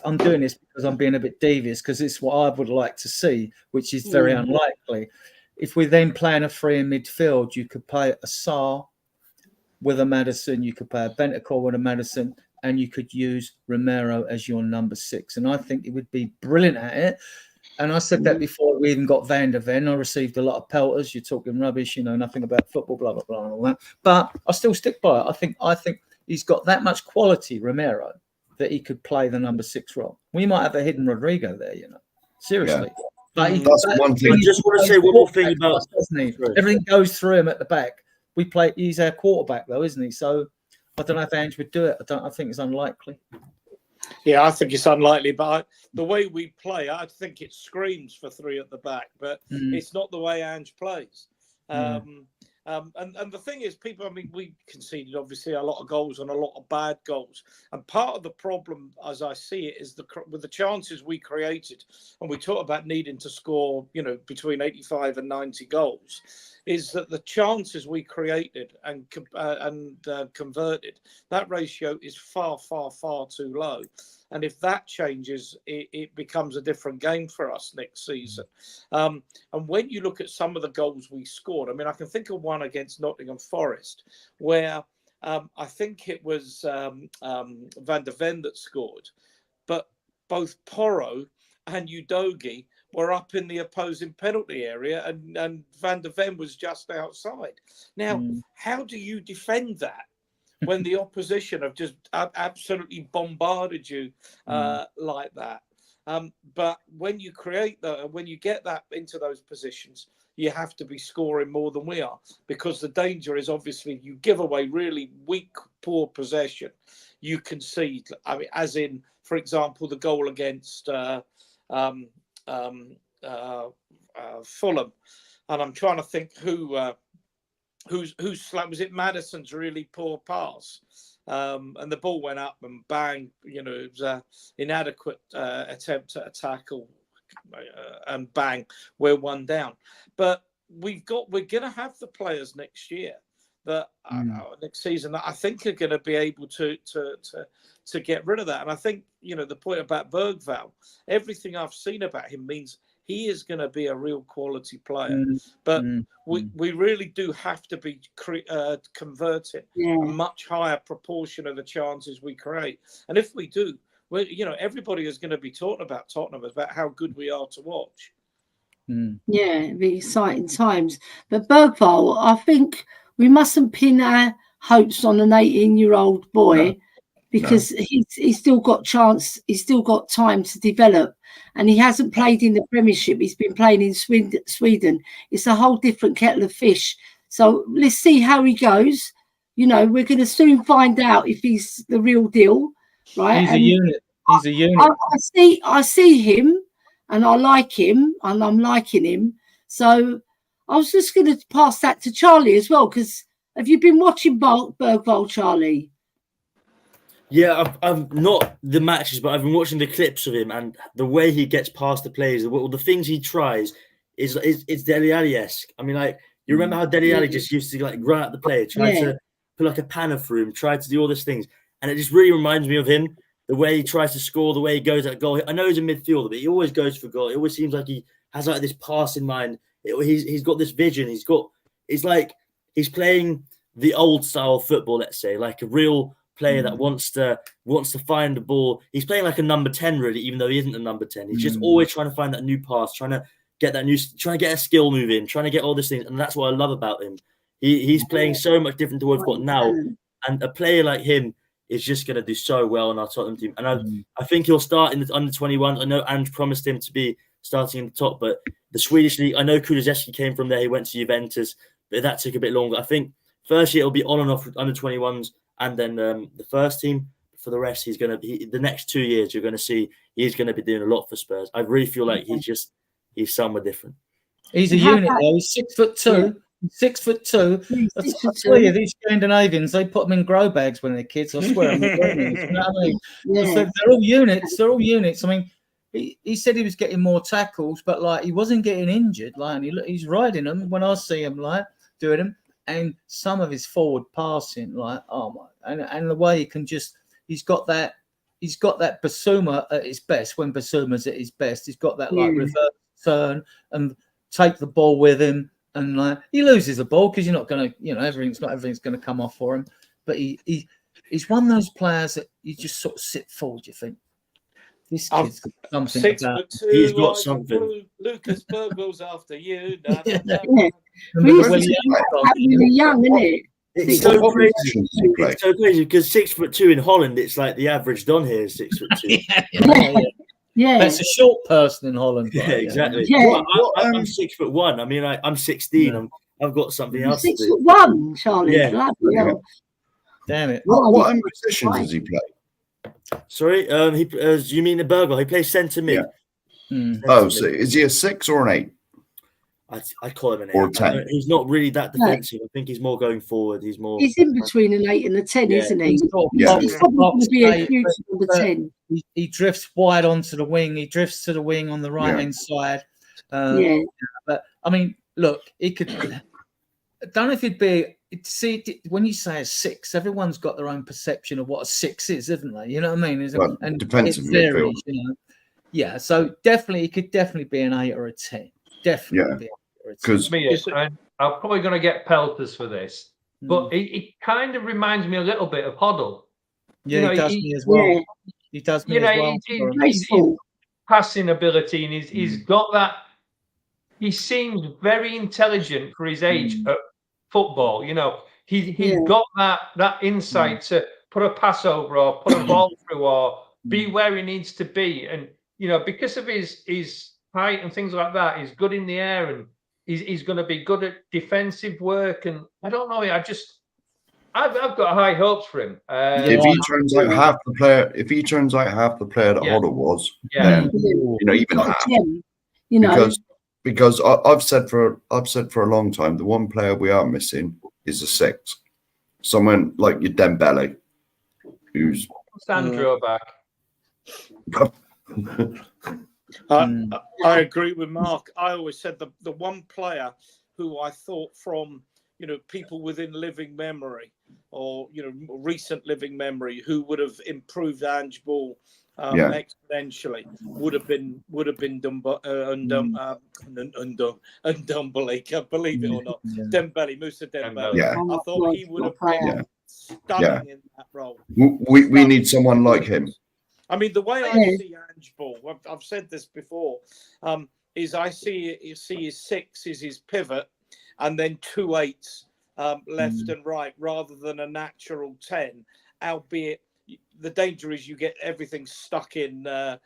Speaker 3: I'm doing this because I'm being a bit devious, because it's what I would like to see, which is very unlikely. If we're then playing a 3 in midfield, you could play a Sarr, with a Maddison, you could play a Bentancur with a Maddison, and you could use Romero as your number 6. And I think it would be brilliant at it. And I said that before we even got Van der Ven. I received a lot of pelters. You're talking rubbish, you know nothing about football, blah blah blah, and all that. But I still stick by it. I think he's got that much quality, Romero, that he could play the number 6 role. We might have a hidden Rodrigo there, you know. Seriously.
Speaker 4: Yeah.
Speaker 3: But
Speaker 4: That's one thing.
Speaker 5: I just want to say one more thing about
Speaker 3: doesn't he? Everything goes through him at the back. He's our quarterback though, isn't he? So I don't know if Ange would do it. I think it's unlikely.
Speaker 2: Yeah, I think it's unlikely, but the way we play, I think it screams for 3 at the back, but it's not the way Ange plays. And the thing is, people, I mean, we conceded obviously a lot of goals and a lot of bad goals. And part of the problem, as I see it, is with the chances we created, and we talk about needing to score, you know, between 85 and 90 goals, is that the chances we created and converted, that ratio is far, far, far too low. And if that changes, it becomes a different game for us next season. And when you look at some of the goals we scored, I mean, I can think of one against Nottingham Forest where I think it was Van der Ven that scored, but both Porro and Udogie were up in the opposing penalty area, and Van der Ven was just outside. Now, how do you defend that when the opposition have just absolutely bombarded you like that? But when you create that, when you get that into those positions, you have to be scoring more than we are, because the danger is obviously you give away really weak, poor possession, you concede. I mean, as in, for example, the goal against Fulham, and I'm trying to think who's was it Maddison's really poor pass, and the ball went up and bang, you know, it was an inadequate attempt at a tackle, and bang, we're 1 down. But we're going to have the players next year that next season that I think are going to be able to get rid of that. And I think, you know, the point about Bergvall, everything I've seen about him means he is going to be a real quality player. But we really do have to be converting a much higher proportion of the chances we create. And if we do, well, you know, everybody is going to be talking about Tottenham, about how good we are to watch.
Speaker 1: Yeah, it'd be exciting times. But Bergvall, I think we mustn't pin our hopes on an 18-year-old boy, because he's still got chance. He's still got time to develop, and he hasn't played in the Premiership. He's been playing in Sweden. It's a whole different kettle of fish. So let's see how he goes. You know, we're going to soon find out if he's the real deal, right?
Speaker 3: He's a unit. He's a unit.
Speaker 1: I see him, and I like him, and I'm liking him. So I was just going to pass that to Charlie as well, because have you been watching Bergvall, Charlie?
Speaker 5: Yeah, I've not the matches, but I've been watching the clips of him, and the way he gets past the players, the things he tries is Dele Alli-esque. I mean, like, you remember how Dele Alli just used to like run at the player, try to put like a panner through him, try to do all these things, and it just really reminds me of him. The way he tries to score, the way he goes at goal. I know he's a midfielder, but he always goes for goal. It always seems like he has like this pass in mind. He's got this vision. It's like he's playing the old style of football, let's say, like a real player that wants to find the ball. He's playing like a number 10, really, even though he isn't a number 10. He's just always trying to find that new pass, trying to get a skill move in, trying to get all these things. And that's what I love about him. He's playing so much different to what we've got now. And a player like him is just going to do so well in our Tottenham team. And I think he'll start in the under-21s. I know Ange promised him to be starting in the top, but the Swedish league, I know Kulusevski came from there. He went to Juventus, but that took a bit longer. I think first year it'll be on and off with under-21s, and then the first team. For the rest, he's going to be the next 2 years. You're going to see he's going to be doing a lot for Spurs. I really feel like he's somewhere different.
Speaker 3: He's a unit though. He's 6'2". 6'2". I tell you, these Scandinavians, they put them in grow bags when they're kids. I swear. You know what I mean? They're all units. They're all units. I mean, he said he was getting more tackles, but like he wasn't getting injured. Like he's riding them when I see him like doing them, and some of his forward passing, like and the way he can just. He's got that Basuma at his best when Basuma's at his best. He's got that like reverse turn and take the ball with him and like he loses the ball because you're not going to, you know, everything's going to come off for him. But he's one of those players that you just sort of sit forward. You think this kid's got something
Speaker 2: 6'2",
Speaker 5: He's got
Speaker 2: like
Speaker 5: something.
Speaker 2: blue. Lucas Burgos after you. Da, da, da.
Speaker 1: Yeah.
Speaker 3: Remember
Speaker 1: We
Speaker 3: the
Speaker 1: used to
Speaker 3: Willie
Speaker 1: think
Speaker 3: Armstrong?
Speaker 1: that really young, isn't it?
Speaker 5: It's
Speaker 4: What
Speaker 5: so crazy.
Speaker 4: positions does he play?
Speaker 5: It's so crazy because 6'2" in Holland, it's like the average Don here is 6'2".
Speaker 1: Yeah.
Speaker 3: That's a short person in Holland.
Speaker 5: Yeah,
Speaker 3: right?
Speaker 5: exactly.
Speaker 1: Yeah.
Speaker 5: Well, I'm 6'1". I mean, I'm 16.
Speaker 3: Yeah.
Speaker 5: I've got something
Speaker 1: You're
Speaker 5: else to do.
Speaker 1: 6'1", Charlie.
Speaker 5: Yeah.
Speaker 1: Bloody hell.
Speaker 3: Damn it.
Speaker 4: What positions does he play?
Speaker 5: Sorry, you mean the Burger? He plays centre mid.
Speaker 4: Yeah.
Speaker 3: Mm.
Speaker 4: Oh, so is he a 6 or an 8?
Speaker 5: I call him an 8.
Speaker 4: Or 10.
Speaker 5: He's not really that defensive. I think he's more going forward. He's more.
Speaker 1: He's in between an 8 and a 10,
Speaker 5: Yeah.
Speaker 1: isn't he?
Speaker 4: Yeah.
Speaker 1: He's probably going to be a huge number 10.
Speaker 3: He drifts wide onto the wing. He drifts to the wing on the right hand side.
Speaker 1: Yeah.
Speaker 3: But I mean, look, he could. I don't know if he'd be. See, when you say a 6, everyone's got their own perception of what a 6 is, isn't they? You know what I mean?
Speaker 4: Well,
Speaker 3: And
Speaker 4: defensive
Speaker 3: it varies,
Speaker 4: midfield.
Speaker 3: you know. Yeah, so definitely, he could definitely be an 8 or a 10. Definitely. Be an 8 or a 10.
Speaker 4: Because
Speaker 6: And I'm probably going to get pelters for this, but it kind of reminds me a little bit of Hoddle.
Speaker 3: Yeah,
Speaker 6: you know,
Speaker 3: he does me as well.
Speaker 1: Yeah.
Speaker 3: He does me
Speaker 6: You know,
Speaker 3: as well.
Speaker 6: he's
Speaker 1: Graceful.
Speaker 6: passing ability, and he's got that. He seems very intelligent for his age at football. You know, he's got that insight to put a pass over or put a ball through or be where he needs to be. And you know, because of his height and things like that, he's good in the air and he's going to be good at defensive work. And I don't know, I've got high hopes for him.
Speaker 4: if he turns out half the player, that Hoddle was, then you know, even
Speaker 1: Got a
Speaker 4: half.
Speaker 1: gem, you know.
Speaker 4: Because I've said for a long time, the one player we are missing is a 6. Someone like your Dembele, who's
Speaker 6: Sandro back.
Speaker 2: I agree with Mark. I always said the one player who I thought from, you know, people within living memory or, you know, recent living memory who would have improved Ange Ball exponentially would have been Ndumbele, believe it or not. Dembele, Moussa Dembele.
Speaker 4: Yeah.
Speaker 2: I thought he would have been stunning in that role.
Speaker 4: We need someone like him.
Speaker 2: I mean, the way I see Ange Ball, I've said this before, is I see his 6 is his pivot, and then 2 8s left and right, rather than a natural 10. Albeit, the danger is you get everything stuck in, you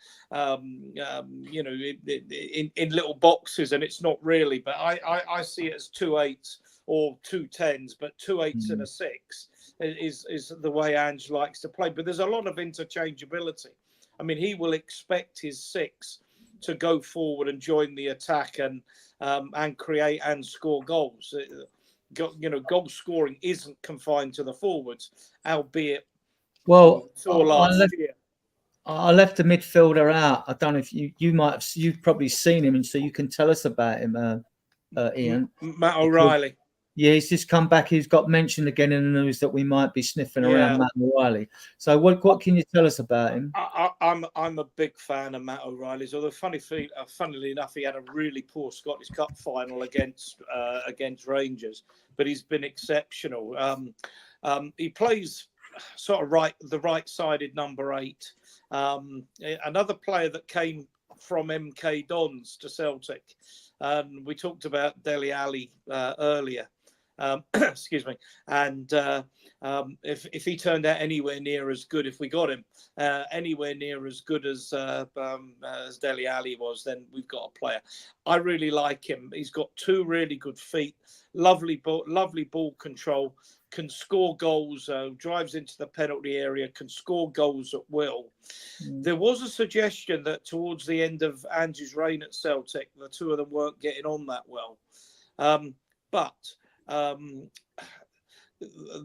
Speaker 2: know, in little boxes, and it's not really. But I see it as 2 8s or 2 10s, but 2 8s and a 6 is the way Ange likes to play. But there's a lot of interchangeability. I mean, he will expect his 6 to go forward and join the attack and create and score goals. You know, goal scoring isn't confined to the forwards, albeit.
Speaker 3: Well,
Speaker 2: I
Speaker 3: left the midfielder out. I don't know if you've probably seen him, and so you can tell us about him, Ian.
Speaker 2: Matt O'Reilly.
Speaker 3: Yeah, he's just come back. He's got mentioned again in the news that we might be sniffing around Matt O'Reilly. So what can you tell us about him?
Speaker 2: I'm a big fan of Matt O'Reilly's. Although funnily enough, he had a really poor Scottish Cup final against Rangers, but he's been exceptional. He plays sort of the right-sided number 8. Another player that came from MK Dons to Celtic, and we talked about Dele Alli earlier. Excuse me. And if he turned out anywhere near as good, if we got him anywhere near as good as Dele Alli was, then we've got a player. I really like him. He's got 2 really good feet, lovely ball control, can score goals, drives into the penalty area, can score goals at will. There was a suggestion that towards the end of Ange's reign at Celtic, the 2 of them weren't getting on that well. But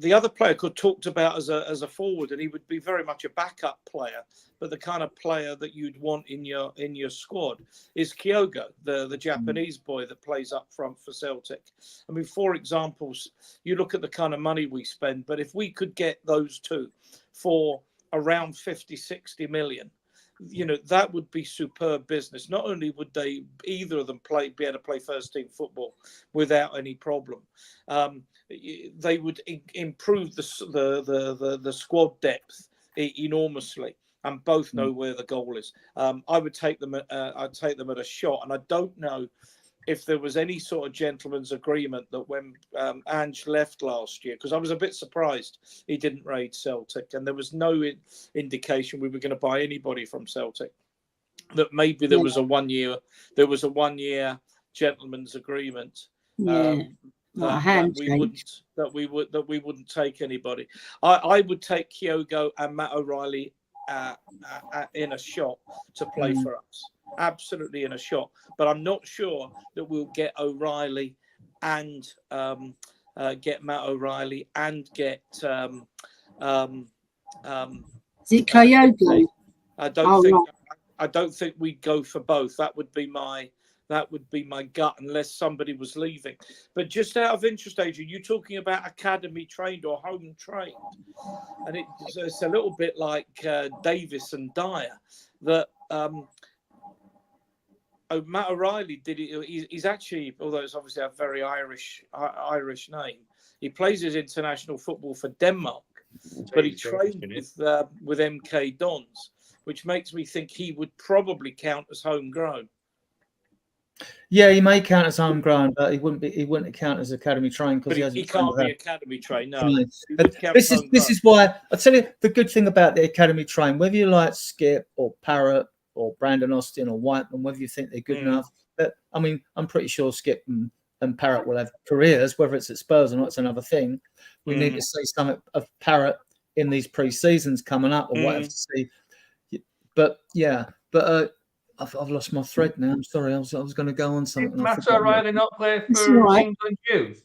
Speaker 2: the other player could talked about as a forward, and he would be very much a backup player, but the kind of player that you'd want in your squad is Kyogo, the Japanese boy that plays up front for Celtic. I mean, for examples, you look at the kind of money we spend, but if we could get those 2 for around 50-60 million, that would be superb business. Not only would they, either of them, be able to play first team football without any problem, they would improve the squad depth enormously, and both know where the goal is. I would take them. I'd take them at a shot, and I don't know if there was any sort of gentleman's agreement that when Ange left last year, because I was a bit surprised he didn't raid Celtic, and there was no indication we were going to buy anybody from Celtic, that maybe there was a 1 year gentleman's agreement that we wouldn't take anybody. I would take Kyogo and Matt O'Reilly in a shot to play for us. Absolutely in a shot, but I'm not sure that we'll get O'Reilly and get Matt O'Reilly and get
Speaker 1: is it Kyogo?
Speaker 2: I don't think we'd go for both. That would be my gut, unless somebody was leaving. But just out of interest, Adrian, you're talking about academy trained or home trained, and it's a little bit like Davis and Dyer, that Matt O'Reilly did it. He's actually, although it's obviously a very Irish name, he plays his international football for Denmark, but he trained with MK Dons, which makes me think he would probably count as homegrown.
Speaker 3: Yeah, he may count as homegrown, but he wouldn't count as academy trained, because
Speaker 2: he can't be academy trained. No,
Speaker 3: this is why I tell you the good thing about the academy trained. Whether you like Skip or Parrott or Brandon Austin or Whiteman, whether you think they're good enough, but I mean, I'm pretty sure Skip and Parrott will have careers. Whether it's at Spurs or not, it's another thing. We need to see something of Parrott in these pre-seasons coming up, or whatever to see. But I've lost my thread now. I'm sorry. I was going to go on something.
Speaker 6: Did Matt O'Reilly not play for England youth?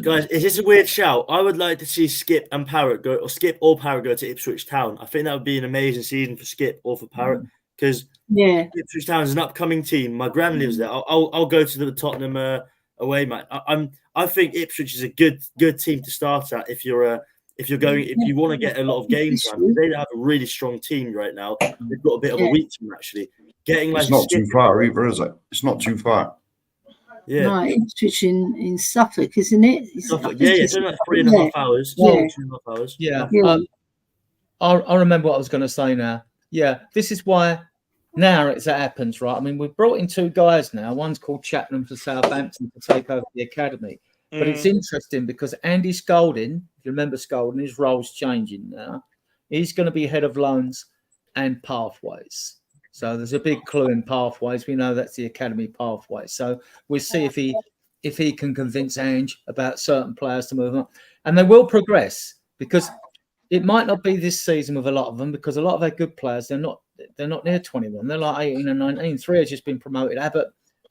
Speaker 5: Guys, is this a weird shout? I would like to see Skip and Parrott go, or Skip or Parrott go to Ipswich Town. I think that would be an amazing season for Skip or for Parrott, because Ipswich Town is an upcoming team. My gran lives there. I'll go to the Tottenham away match. I think Ipswich is a good team to start at if you want to get a lot of game time. They have a really strong team right now. They've got a bit of a weak team actually.
Speaker 4: It's not too far either, is it? It's not too far.
Speaker 5: Yeah,
Speaker 1: right. Ipswich in Suffolk, isn't it?
Speaker 5: Suffolk. Yeah, it's only like 3.5 hours. Yeah. 2.5 hours.
Speaker 3: Yeah. I remember what I was going to say now. Yeah, this is why now it happens, right? I mean, we've brought in two guys now. One's called Chapman for Southampton to take over the academy. But it's interesting because Andy Scolding, if you remember Scolding, his role's changing now. He's going to be head of loans and pathways. So there's a big clue in pathways. We know that's the academy pathway. So we'll see if he can convince Ange about certain players to move on. And they will progress, because it might not be this season with a lot of them, because a lot of our good players, they're not near 21. They're like 18 and 19. 3 have just been promoted.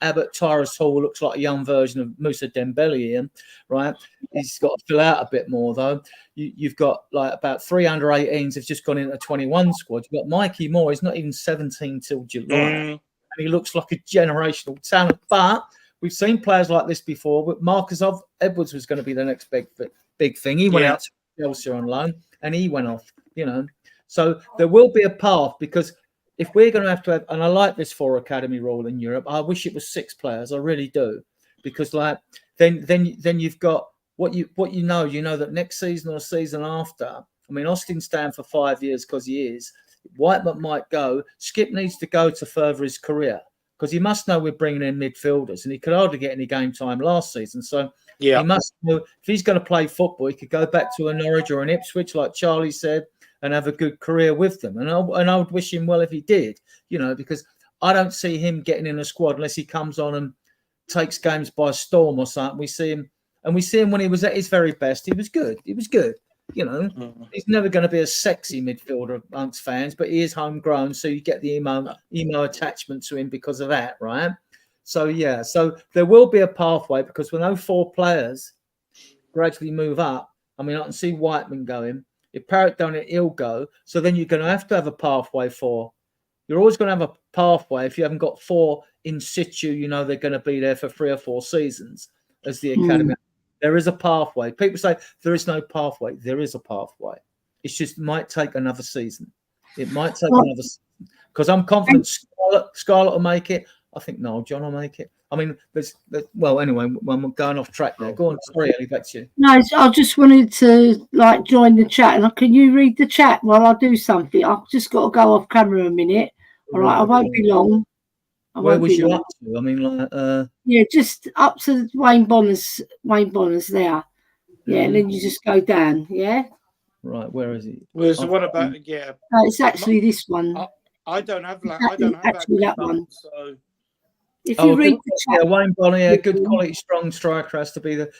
Speaker 3: Abbott Tyrus Hall looks like a young version of Moussa Dembele, Ian, right? He's got to fill out a bit more, though. You've got like about 3 under-18s have just gone into a 21 squad. You've got Mikey Moore. He's not even 17 till July. And he looks like a generational talent. But we've seen players like this before. But Marcus Edwards was going to be the next big thing. He went out to Chelsea on loan, and he went off, So there will be a path, because if we're going to have, and I like this 4 academy rule in Europe, I wish it was 6 players. I really do, because then you've got what you know that next season or the season after. I mean, Austin's staying for 5 years because he is. Whiteman might go. Skip needs to go to further his career, because he must know we're bringing in midfielders, and he could hardly get any game time last season. So he must know if he's going to play football, he could go back to a Norwich or an Ipswich, like Charlie said, and have a good career with them. And I would wish him well if he did, because I don't see him getting in a squad unless he comes on and takes games by storm or something. We see him when he was at his very best. He was good. He's never going to be a sexy midfielder amongst fans, but he is homegrown, so you get the emo attachment to him because of that, right? So there will be a pathway, because when those 4 players gradually move up, I mean, I can see Whiteman going. If Parrott done it, he'll go. So then you're going to have a pathway for. You're always going to have a pathway if you haven't got 4 in situ. They're going to be there for 3 or 4 seasons as the academy. There is a pathway. People say there is no pathway. There is a pathway. It's just might take another season. It might take another season. because I'm confident Scarlett will make it. I think Noel John will make it. I mean, well, anyway, when we're going off track there. Go on, sorry, Ellie, back to you.
Speaker 1: No, I just wanted to join the chat, and can you read the chat while I do something? I've just got to go off camera a minute. All right, I won't be long.
Speaker 3: Where was you up to? I mean, like,
Speaker 1: yeah, just up to Wayne Bonner's there. Yeah, and then you just go down. Yeah.
Speaker 3: Right, where is it?
Speaker 2: Where's the one about? Yeah,
Speaker 1: it's actually this one.
Speaker 2: I don't have that. I don't have
Speaker 1: that one.
Speaker 2: So
Speaker 1: if you read the chat,
Speaker 3: Wayne Bonner, good quality, strong striker has to be the.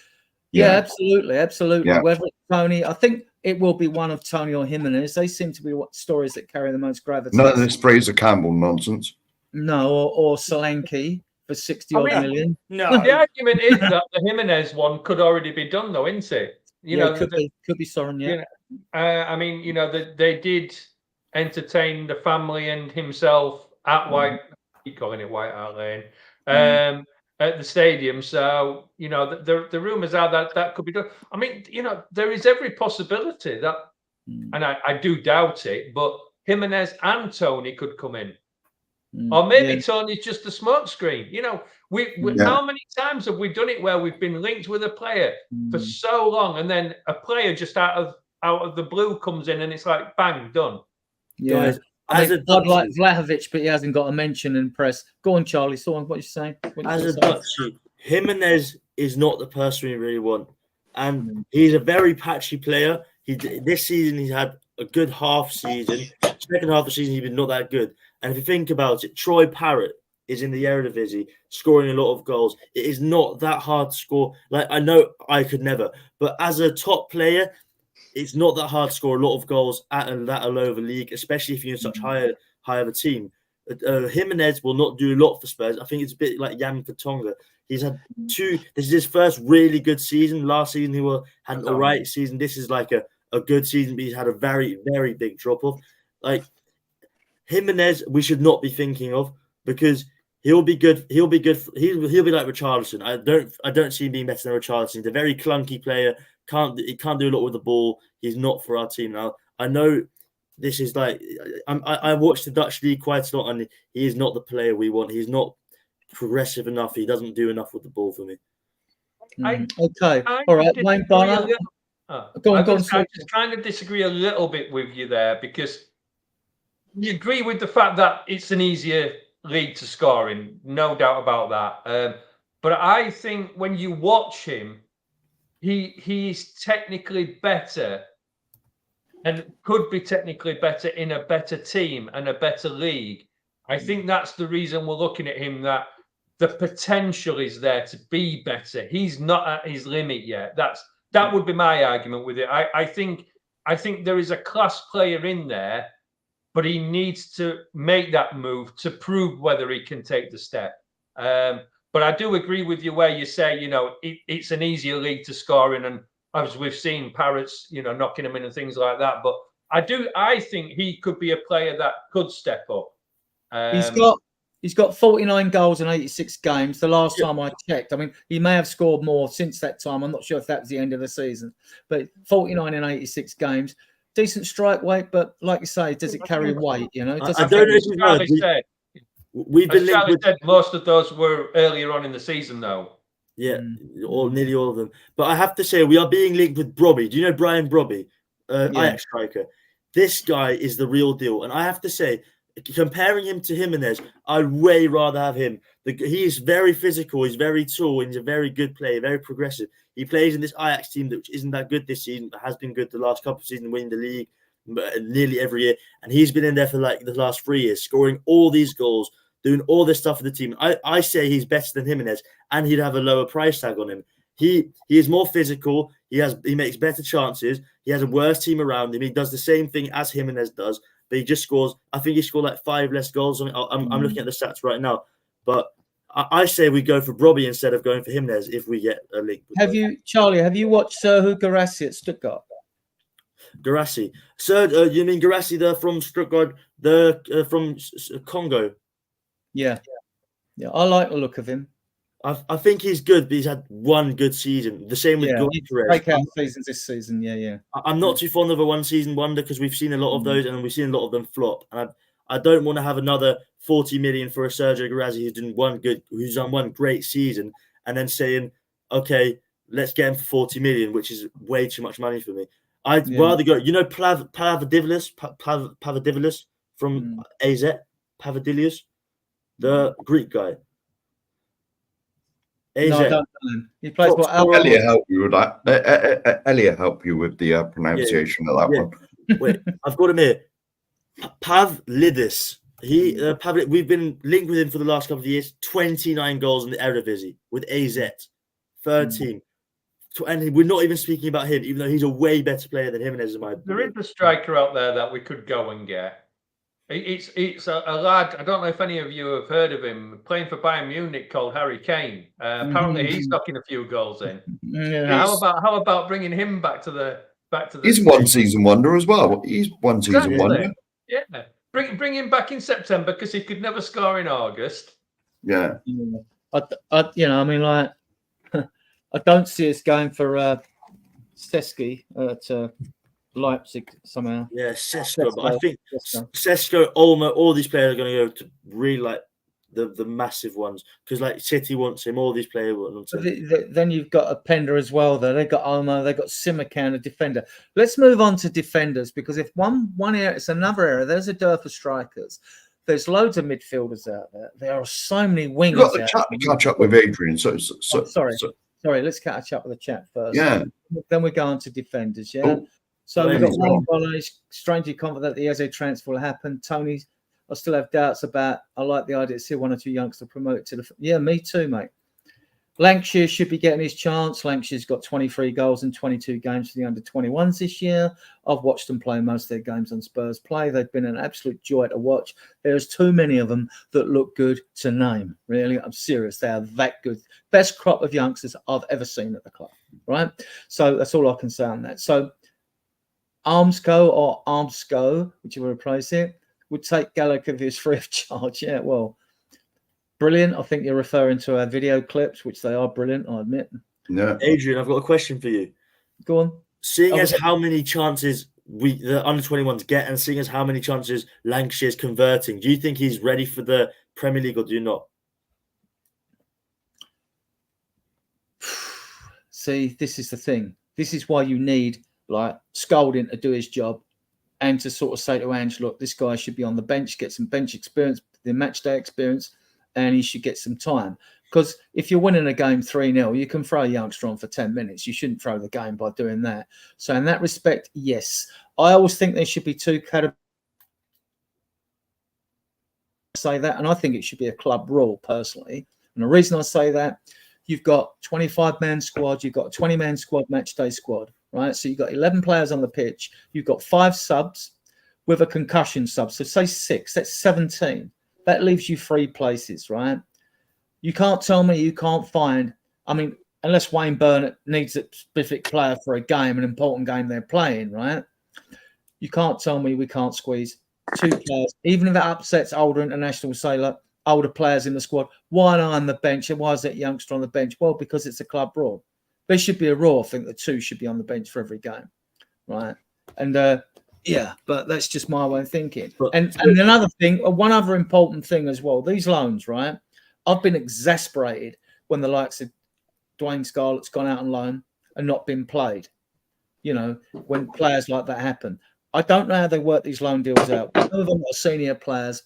Speaker 3: Yeah, absolutely.
Speaker 4: Yeah.
Speaker 3: Whether it's Tony, I think it will be one of Tony or Jimenez. They seem to be stories that carry the most gravitas.
Speaker 4: None of this Fraser Campbell nonsense.
Speaker 3: No, or Solanke for 60 million.
Speaker 5: No,
Speaker 6: the argument is that the Jimenez one could already be done, though, isn't it?
Speaker 3: Could be Soren. Yeah.
Speaker 6: I mean, they did entertain the family and himself at White. Keep calling it White Hart Lane. At the stadium, so the rumours are that could be done. I mean, there is every possibility that, and I do doubt it, but Jimenez and Tony could come in, or maybe Tony's just a smokescreen. How many times have we done it where we've been linked with a player for so long, and then a player just out of the blue comes in, and it's like bang, done.
Speaker 3: Yeah. I'd like Vlahovic, but he hasn't got a mention in press. Go on, Charlie. So what you saying?
Speaker 5: As a Dutchie, Jimenez is not the person we really want, and he's a very patchy player. This season he's had a good half season. Second half of the season he's been not that good. And if you think about it, Troy Parrott is in the Eredivisie scoring a lot of goals. It is not that hard to score. Like, I know I could never, but as a top player, it's not that hard to score a lot of goals at that low of a league, especially if you're in such high of a team. Jimenez will not do a lot for Spurs. I think it's a bit like Jan Vertonghen. He's had this is his first really good season. Last season he had an all right season. This is like a good season, but he's had a very, very big drop off. Like Jimenez, we should not be thinking of, because he'll be good. He'll be good. He'll be like Richarlison. I don't see him being better than Richarlison. He's a very clunky player. He can't do a lot with the ball. He's not for our team now. I know this is like I watched the Dutch league quite a lot, and he is not the player we want. He's not progressive enough. He doesn't do enough with the ball for me.
Speaker 3: Okay, all right, Wayne Bonner. Go on.
Speaker 6: I just kind of disagree a little bit with you there, because you agree with the fact that it's an easier league to score in, no doubt about that. But I think when you watch him, he's technically better and could be technically better in a better team and a better league. I think that's the reason we're looking at him, that the potential is there to be better. He's not at his limit yet. That would be my argument with it. I think there is a class player in there, but he needs to make that move to prove whether he can take the step. But I do agree with you where you say, it's an easier league to score in, and as we've seen, Parrott's, knocking him in and things like that. But I think he could be a player that could step up.
Speaker 3: He's got 49 goals in 86 games. The last time I checked, I mean, he may have scored more since that time. I'm not sure if that was the end of the season, but 49 in 86 games, decent strike weight. But like you say, does it carry weight?
Speaker 5: I don't know if you've heard. We've been linked with
Speaker 6: most of those were earlier on in the season, though.
Speaker 5: Yeah, nearly all of them. But I have to say, we are being linked with Brobby. Do you know Brian Brobby, Ajax striker? This guy is the real deal. And I have to say, comparing him to Jimenez, I'd way rather have him. He is very physical. He's very tall. He's a very good player, very progressive. He plays in this Ajax team which isn't that good this season, but has been good the last couple of seasons, winning the league nearly every year. And he's been in there for like the last 3 years, scoring all these goals, doing all this stuff for the team. I say he's better than Jimenez, and he'd have a lower price tag on him. He is more physical. He makes better chances. He has a worse team around him. He does the same thing as Jimenez does, but he just scores. I think he scored like 5 less goals. I'm looking at the stats right now, but I say we go for Brobby instead of going for Jimenez if we get a link.
Speaker 3: Charlie? Have you watched Serhu Guirassy at Stuttgart?
Speaker 5: Guirassy, sir, you mean Guirassy from Stuttgart, from Congo? Yeah.
Speaker 3: I like the look of him.
Speaker 5: I think he's good, but he's had one good season. The same with Gyökeres.
Speaker 3: Breakout seasons this season, yeah.
Speaker 5: I'm not too fond of a one-season wonder, because we've seen a lot of those, and we've seen a lot of them flop. And I don't want to have another 40 million for a Sergio Guirassy who's done one great season, and then saying, okay, let's get him for 40 million, which is way too much money for me. I'd rather go, Pavadivoulis from AZ, Pavadilius, the Greek guy. AZ.
Speaker 3: No, I don't know him. He plays what?
Speaker 4: Elliot help you with that. Elliot help you with the pronunciation of that one.
Speaker 5: Wait, I've got him here. Pavlidis. We've been linked with him for the last couple of years. 29 goals in the Eredivisie with AZ. 13. And we're not even speaking about him, even though he's a way better player than Jimenez in my opinion.
Speaker 6: There is a striker out there that we could go and get. It's a lad, I don't know if any of you have heard of him, playing for Bayern Munich, called Harry Kane. Apparently he's knocking a few goals in. How about bringing him back to the
Speaker 4: He's one season wonder as well. He's one season wonder.
Speaker 6: Yeah. Bring him back in September because he could never score in August.
Speaker 4: Yeah.
Speaker 3: I don't see us going for Seski at Leipzig somehow.
Speaker 5: Yeah, Sesko. But I think Sesko, Olmo, all these players are going to go to really like the massive ones because like City wants him. All these players want him.
Speaker 3: Then you've got a Pender as well. There, they got Olmo, they got Simakan, a defender. Let's move on to defenders because if one area, it's another area. There's a dearth of strikers. There's loads of midfielders out there. There are so many wingers.
Speaker 4: You've got to catch up with Adrian.
Speaker 3: Sorry. Let's catch up with the chat first.
Speaker 4: Yeah.
Speaker 3: Then we go on to defenders. Yeah. So we've got Wayne Bollage, strangely confident that the Eze transfer will happen. Tony, I still have doubts about. I like the idea to see one or two youngsters promoted to the. Yeah, me too, mate. Lancashire should be getting his chance. Lancashire's got 23 goals in 22 games for the under-21s this year. I've watched them play most of their games on Spurs Play. They've been an absolute joy to watch. There's too many of them that look good to name. Really, I'm serious. They are that good. Best crop of youngsters I've ever seen at the club. Right. So that's all I can say on that. So Armsco or Armsco, whichever replace it, would take Gallagher if he was free of charge. Yeah, well, brilliant. I think you're referring to our video clips, which they are brilliant, I admit.
Speaker 4: Yeah.
Speaker 5: Adrian, I've got a question for you.
Speaker 3: Go on.
Speaker 5: Seeing as how many chances the under-21s get and seeing as how many chances Lancashire's converting, do you think he's ready for the Premier League or do you not?
Speaker 3: See, this is the thing. This is why you need like Scolding to do his job and to sort of say to Ange, look, this guy should be on the bench, get some bench experience, the match day experience, and he should get some time. Because if you're winning a game 3-0, you can throw a youngster on for 10 minutes. You shouldn't throw the game by doing that. So in that respect, yes. I always think there should be two categories. Say that, and I think it should be a club rule personally. And the reason I say that, you've got 25-man squad, you've got a 20-man squad, match day squad, right? So you've got 11 players on the pitch, you've got 5 subs with a concussion sub. So say 6, that's 17. That leaves you 3 places, right? You can't tell me you can't find, I mean, unless Wayne Burnett needs a specific player for a game, an important game they're playing, right? You can't tell me we can't squeeze 2 players, even if it upsets older international sailor, older players in the squad. Why not on the bench? And why is that youngster on the bench? Well, because it's a club rule. There should be a rule. I think the 2 should be on the bench for every game, right? And yeah, but that's just my way of thinking. And another thing, one other important thing as well, these loans, right? I've been exasperated when the likes of Dwayne Scarlett's gone out on loan and not been played. You know, when players like that happen. I don't know how they work these loan deals out. Some of them are senior players.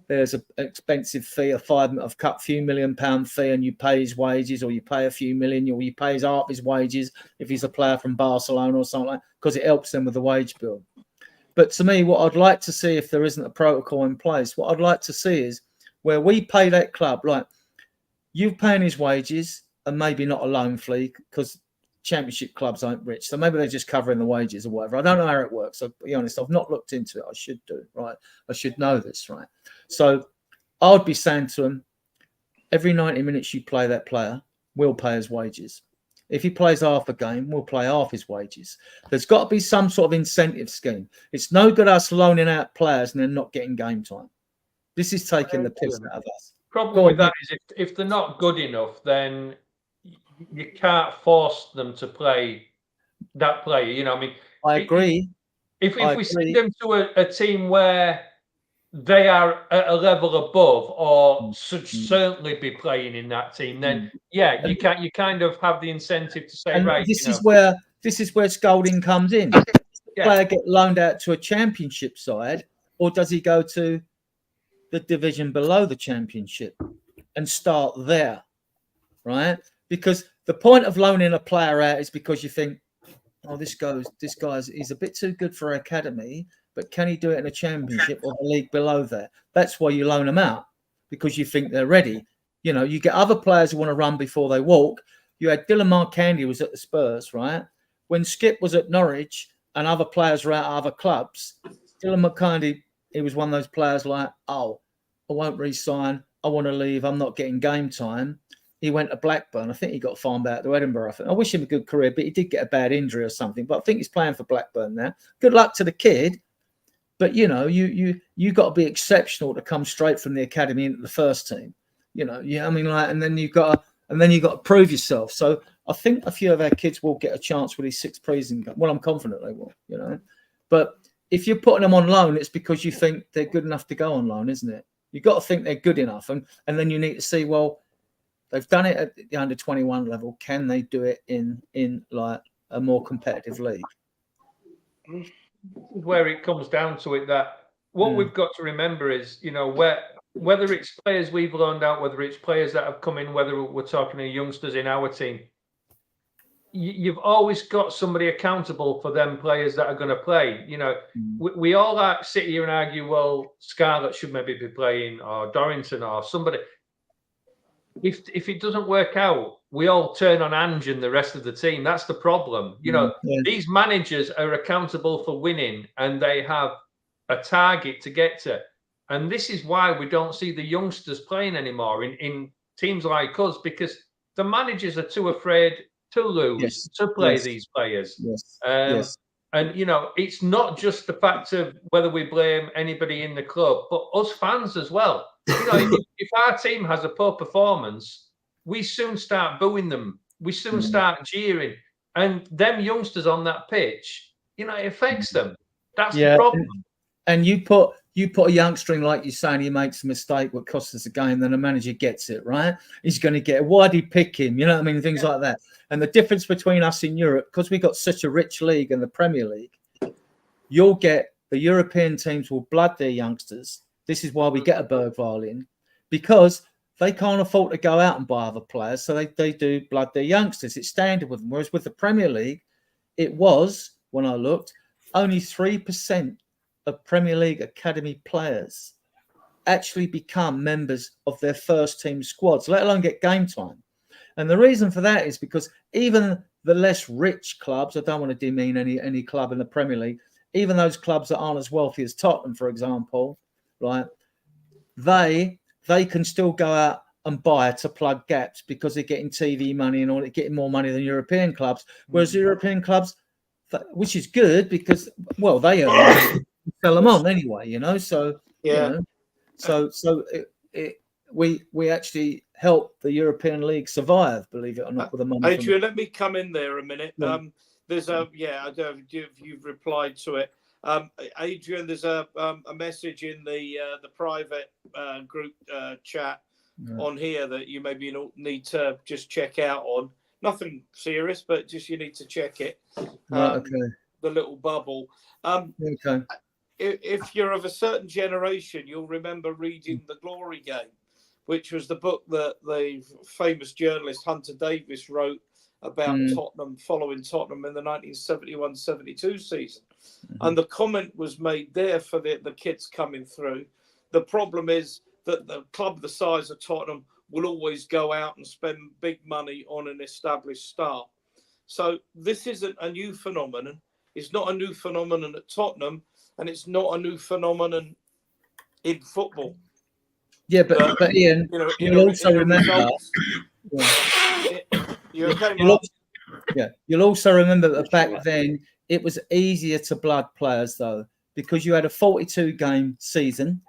Speaker 3: There's an expensive fee, a few £1 million fee, and you pay his wages, or you pay a few million, or you pay half his wages if he's a player from Barcelona or something like, because it helps them with the wage bill. But to me, what I'd like to see, if there isn't a protocol in place, what I'd like to see is where we pay that club, like you paying his wages and maybe not a loan fee because championship clubs aren't rich. So maybe they're just covering the wages or whatever. I don't know how it works. I'll be honest. I've not looked into it. I should do, right? I should know this, right? So I would be saying to them, every 90 minutes you play that player, we'll pay his wages. If he plays half a game, we'll play half his wages. There's got to be some sort of incentive scheme. It's no good us loaning out players and then not getting game time. This is taking the piss out of us.
Speaker 6: Problem with that is if they're not good enough, then you can't force them to play that player. You know, I mean,
Speaker 3: I agree.
Speaker 6: If we send them to a team where they are at a level above or should certainly be playing in that team, then yeah, you kind of have the incentive to say,
Speaker 3: and
Speaker 6: right,
Speaker 3: this is where Scolding comes in. Does the player get loaned out to a championship side, or does he go to the division below the championship and start there, right? Because the point of loaning a player out is because you think, oh, this guy's he's a bit too good for our academy, but can he do it in a championship or the league below that? That's why you loan them out, because you think they're ready. You know, you get other players who want to run before they walk. You had Dylan Marcandy was at the Spurs, right? When Skip was at Norwich and other players were at other clubs, Dylan Marcandy, he was one of those players like, oh, I won't re-sign. I want to leave. I'm not getting game time. He went to Blackburn. I think he got farmed out to Edinburgh. I wish him a good career, but he did get a bad injury or something. But I think he's playing for Blackburn now. Good luck to the kid. But you know, you got to be exceptional to come straight from the academy into the first team. You know, yeah, I mean, like, and then you got to prove yourself. So I think a few of our kids will get a chance with these 6 preseason. Well, I'm confident they will. You know, but if you're putting them on loan, it's because you think they're good enough to go on loan, isn't it? You've got to think they're good enough, and then you need to see, well, they've done it at the under 21 level. Can they do it in like a more competitive league?
Speaker 6: Where it comes down to it, that what we've got to remember is, you know, whether it's players we've loaned out, whether it's players that have come in, whether we're talking to youngsters in our team, you've always got somebody accountable for them players that are going to play. You know, we all sit here and argue, well, Scarlett should maybe be playing, or Dorrington, or somebody. If it doesn't work out, we all turn on Ange and the rest of the team. That's the problem. You know, these managers are accountable for winning, and they have a target to get to. And this is why we don't see the youngsters playing anymore in teams like us, because the managers are too afraid to lose, to play these players. And, you know, it's not just the fact of whether we blame anybody in the club, but us fans as well. You know, if our team has a poor performance, we soon start booing them. We soon start jeering. And them youngsters on that pitch, you know, it affects them. That's the problem.
Speaker 3: And you put a youngster in, like you're saying, he makes a mistake, what costs us a game, then the manager gets it, right? He's going to get it. Why'd he pick him? You know what I mean? Things like that. And the difference between us in Europe, because we've got such a rich league and the Premier League, you'll get the European teams will blood their youngsters. This is why we get a Bergwijn in, because they can't afford to go out and buy other players. So they do blood their youngsters. It's standard with them. Whereas with the Premier League, it was, when I looked, only 3% of Premier League academy players actually become members of their first team squads, let alone get game time. And the reason for that is because even the less rich clubs, I don't want to demean any club in the Premier League, even those clubs that aren't as wealthy as Tottenham, for example, right? They can still go out and buy to plug gaps because they're getting TV money and all, they're getting more money than European clubs. Whereas the European clubs, which is good because, well, they earn sell them on anyway, you know. So you know, so we actually help the European League survive, believe it or not, with the money.
Speaker 2: Adrian, let me come in there a minute. There's I don't know if you've replied to it. Adrian, there's a message in the private group chat on here that you maybe need to just check out on. Nothing serious, but just you need to check it. The little bubble. If you're of a certain generation, you'll remember reading The Glory Game, which was the book that the famous journalist Hunter Davies wrote about Tottenham, following Tottenham in the 1971-72 season. And the comment was made there for the kids coming through. The problem is that the club the size of Tottenham will always go out and spend big money on an established star. So this isn't a new phenomenon. It's not a new phenomenon at Tottenham, and it's not a new phenomenon in football.
Speaker 3: Yeah, but Ian, you'll also remember. You'll also remember that back then it was easier to blood players though, because you had a 42-game season.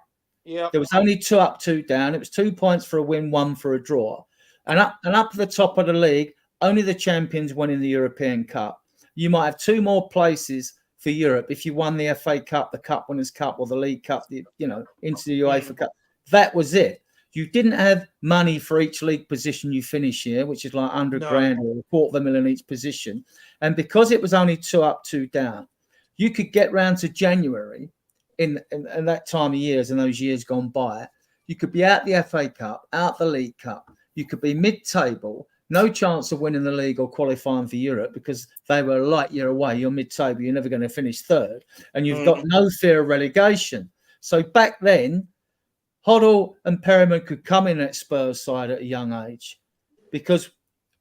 Speaker 3: Yeah, there was only 2 up, 2 down. It was 2 points for a win, 1 for a draw, and up to the top of the league, only the champions won in the European Cup. You might have 2 more places for Europe if you won the FA Cup, the Cup Winners' Cup, or the League Cup, into the UEFA Cup. That was it. You didn't have money for each league position you finish here, which is like 100 grand or $250,000 each position. And because it was only 2 up, 2 down, you could get round to January in that time of years and those years gone by. You could be out the FA Cup, out the League Cup. You could be mid-table, no chance of winning the league or qualifying for Europe because they were a light year away. You're mid-table, you're never going to finish third. And you've got no fear of relegation. So back then, Hoddle and Perryman could come in at Spurs side at a young age because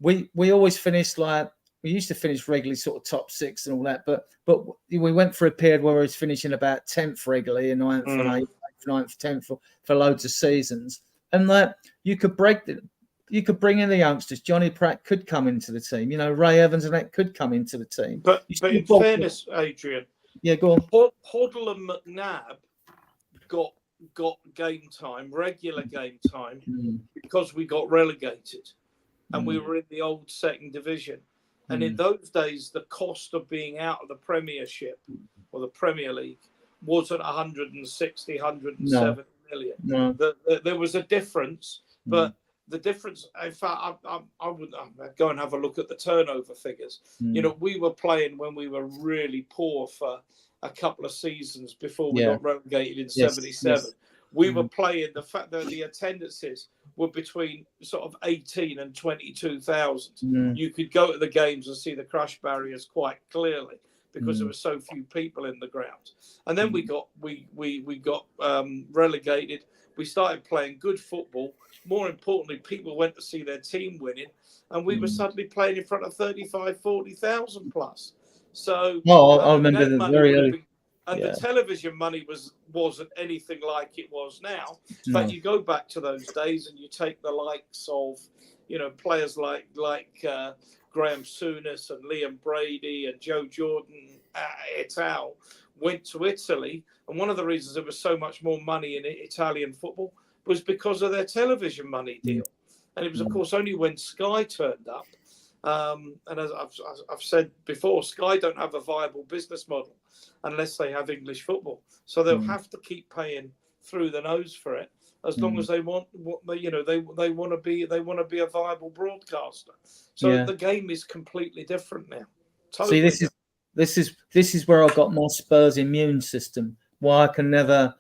Speaker 3: we always finished we used to finish regularly sort of top 6 and all that, but we went for a period where we was finishing about 10th regularly and 9th and 8th, 9th, 10th for loads of seasons. And that you could you could bring in the youngsters. Johnny Pratt could come into the team. Ray Evans and that could come into the team.
Speaker 2: But in fairness, Adrian,
Speaker 3: go on.
Speaker 2: Hoddle and McNabb got game time, regular game time, because we got relegated and we were in the old second division. And in those days, the cost of being out of the Premiership or the Premier League wasn't 160, 170 million.
Speaker 3: No.
Speaker 2: There was a difference, but the difference, in fact, I would go and have a look at the turnover figures. We were playing when we were really poor for a couple of seasons before we got relegated in 77. Yes. We were playing, the fact that the attendances were between sort of 18 and 22,000. You could go to the games and see the crush barriers quite clearly because there were so few people in the ground. And then we got relegated. We started playing good football. More importantly, people went to see their team winning, and we were suddenly playing in front of 35, 40,000 plus. So
Speaker 3: I remember the very early.
Speaker 2: The television money wasn't anything like it was now. But you go back to those days and you take the likes of, players like Graham Souness and Liam Brady and Joe Jordan et al. Went to Italy. And one of the reasons there was so much more money in Italian football was because of their television money deal. And it was, of course, only when Sky turned up. And as I've said before, Sky don't have a viable business model unless they have English football. So they'll have to keep paying through the nose for it as long as they want. They want to be a viable broadcaster. So the game is completely different now. Totally.
Speaker 3: See, this is where I got my Spurs immune system. Why I can never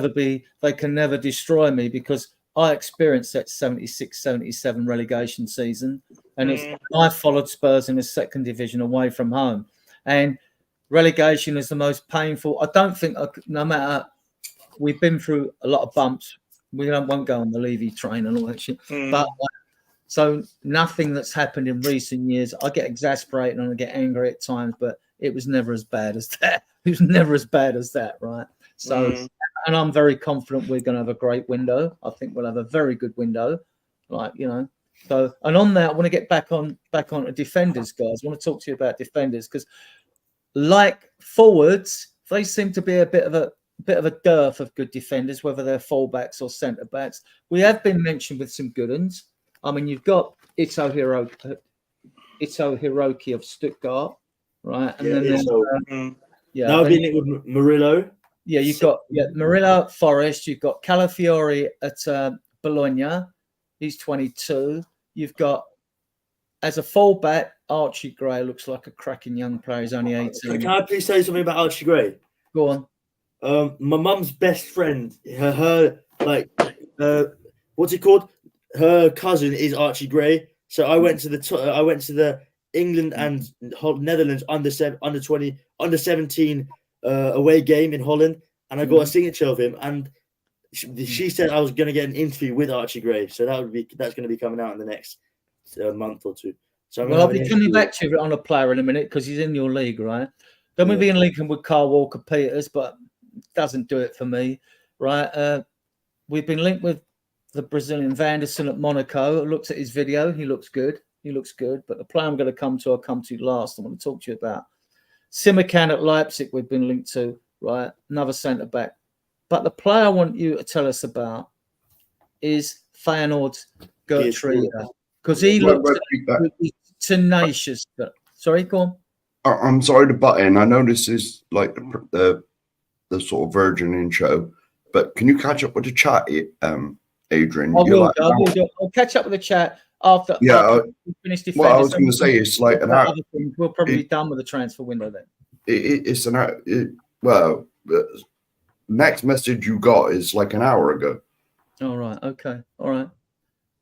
Speaker 3: be. They can never destroy me because I experienced that 76-77 relegation season, and I followed Spurs in the second division away from home. And relegation is the most painful. I don't think, no matter, we've been through a lot of bumps. We won't go on the Levy train and all that shit. But so nothing that's happened in recent years, I get exasperated and I get angry at times, but it was never as bad as that. It was never as bad as that, right? So, and I'm very confident we're going to have a great window. I think we'll have a very good window, So, and on that, I want to get back on to defenders, guys. I want to talk to you about defenders because, like forwards, they seem to be a bit of a dearth of good defenders, whether they're fullbacks or centre backs. We have been mentioned with some good ones. I mean, you've got Ito Hiroki of Stuttgart, right? And then
Speaker 5: now being it with Murillo.
Speaker 3: Yeah, you've got Murillo at Forest. You've got Calafiori at Bologna. He's 22. You've got, as a fullback, Archie Gray looks like a cracking young player. He's only 18.
Speaker 5: Can I please say something about Archie Gray?
Speaker 3: Go on.
Speaker 5: My mum's best friend, what's it called? Her cousin is Archie Gray. So I went to the England and Netherlands under 17 away game in Holland, and I got a signature of him. And she said I was going to get an interview with Archie Gray, so that's going to be coming out in the next month or two. So
Speaker 3: I'll be coming back to you on a player in a minute because he's in your league, right? Then we'll be in Lincoln with Carl Walker-Peters, but doesn't do it for me, right? We've been linked with the Brazilian Vanderson at Monaco. I looked at his video. He looks good. But the player I'm going to come to, I'll come to last. I want to talk to you about Simican at Leipzig. We've been linked to, right? Another centre back. But the player I want you to tell us about is Feyenoord's Gert Rieder, because he looks tenacious. Sorry, go on.
Speaker 4: I'm sorry to butt in. I know this is like the sort of Virgin show, but can you catch up with the chat, Adrian?
Speaker 3: I
Speaker 4: You're
Speaker 3: will.
Speaker 4: like,
Speaker 3: I will do. I'll catch up with the chat after.
Speaker 4: Yeah,
Speaker 3: after we finish
Speaker 4: what I
Speaker 3: defenders.
Speaker 4: was going to say is like an hour.
Speaker 3: Other things. We'll probably be done with the transfer window then.
Speaker 4: It's an hour. Well, the next message you got is like an hour ago.
Speaker 3: All right. Okay. All right.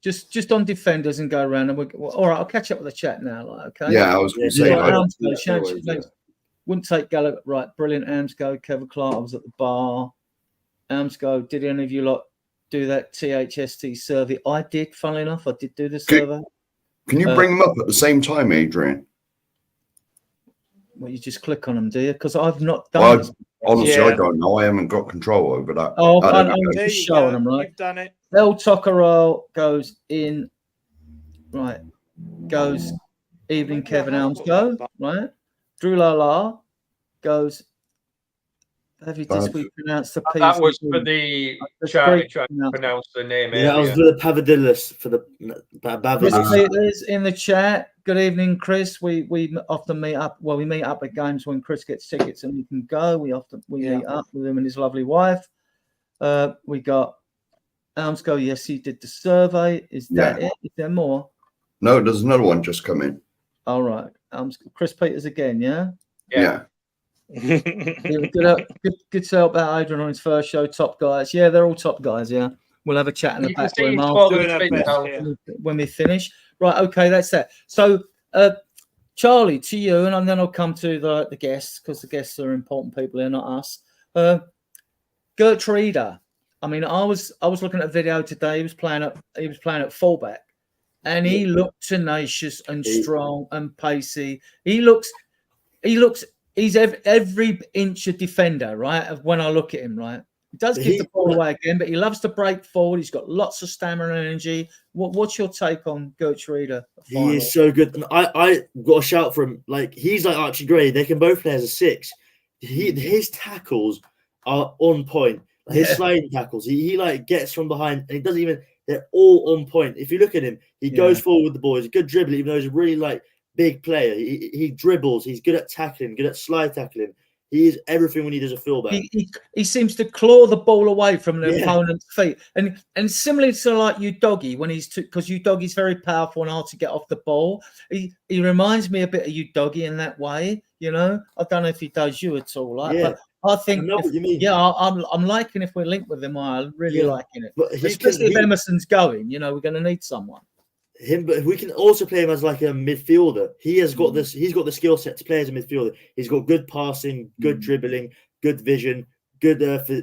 Speaker 3: Just on defenders and go around, and all right. I'll catch up with the chat now. Like, okay.
Speaker 4: Yeah, I was going to say.
Speaker 3: Like, wouldn't take Gallagher. Right. Brilliant. Amsco, Kevin Clark. I was at the bar. Amsco. Did any of you lot do that THST survey? I did. Funnily enough, I did do the survey.
Speaker 4: Can you bring them up at the same time, Adrian?
Speaker 3: Well, you just click on them, do you? Because I've not done this.
Speaker 4: Honestly, I don't know. I haven't got control over that.
Speaker 3: Oh, I'm just showing them, right?
Speaker 2: You've done it.
Speaker 3: El Tocaro goes in, right? Goes evening, Kevin Elmsgo, right? Drew Lala goes. Have you just we pronounced the P?
Speaker 6: That was for the Charlie trying to pronounce the name.
Speaker 5: Yeah, I was for the Pavadillas for the
Speaker 3: Chris in the chat. Good evening, Chris. We often meet up. Well, we meet up at games when Chris gets tickets and we can go. We meet up with him and his lovely wife. We got Elmsgo. Yes, he did the survey. Is that it? Is there more?
Speaker 4: No, there's another one just come in.
Speaker 3: All right, Chris Peters again. Yeah.
Speaker 4: Yeah.
Speaker 3: Good to help out Adrian on his first show. Top guys. Yeah, they're all top guys. Yeah. We'll have a chat in the back room when we finish. Right. Okay. That's that. So, Charlie, to you, and then I'll come to the guests because the guests are important people here, not us. Gertrude. I mean, I was looking at a video today. He was playing at fullback, and he looked tenacious and strong and pacey. He's every inch a defender, right? Of when I look at him, right? He does give the ball away again, but he loves to break forward. He's got lots of stamina and energy. What's your take on Gertrude?
Speaker 5: He is so good. And I got a shout for him. Like, he's like Archie Gray. They can both play as a 6. His tackles are on point. His sliding tackles. He like gets from behind and he doesn't even, they're all on point. If you look at him, he goes forward with the ball. He's a good dribbler, even though he's a really like big player. He dribbles. He's good at tackling, good at slide tackling. He is everything we need as a fullback.
Speaker 3: He seems to claw the ball away from the opponent's feet, and similar to like Udogie when he's because Udogie's very powerful and hard to get off the ball. He reminds me a bit of Udogie in that way. You know, I don't know if he does you at all. But I think,
Speaker 5: what you mean.
Speaker 3: I'm liking if we're linked with him. I'm really liking it, especially if Emerson's going. You know, we're going to need someone.
Speaker 5: But if we can also play him as like a midfielder, he has got this. He's got the skill set to play as a midfielder. He's got good passing, good dribbling, good vision, good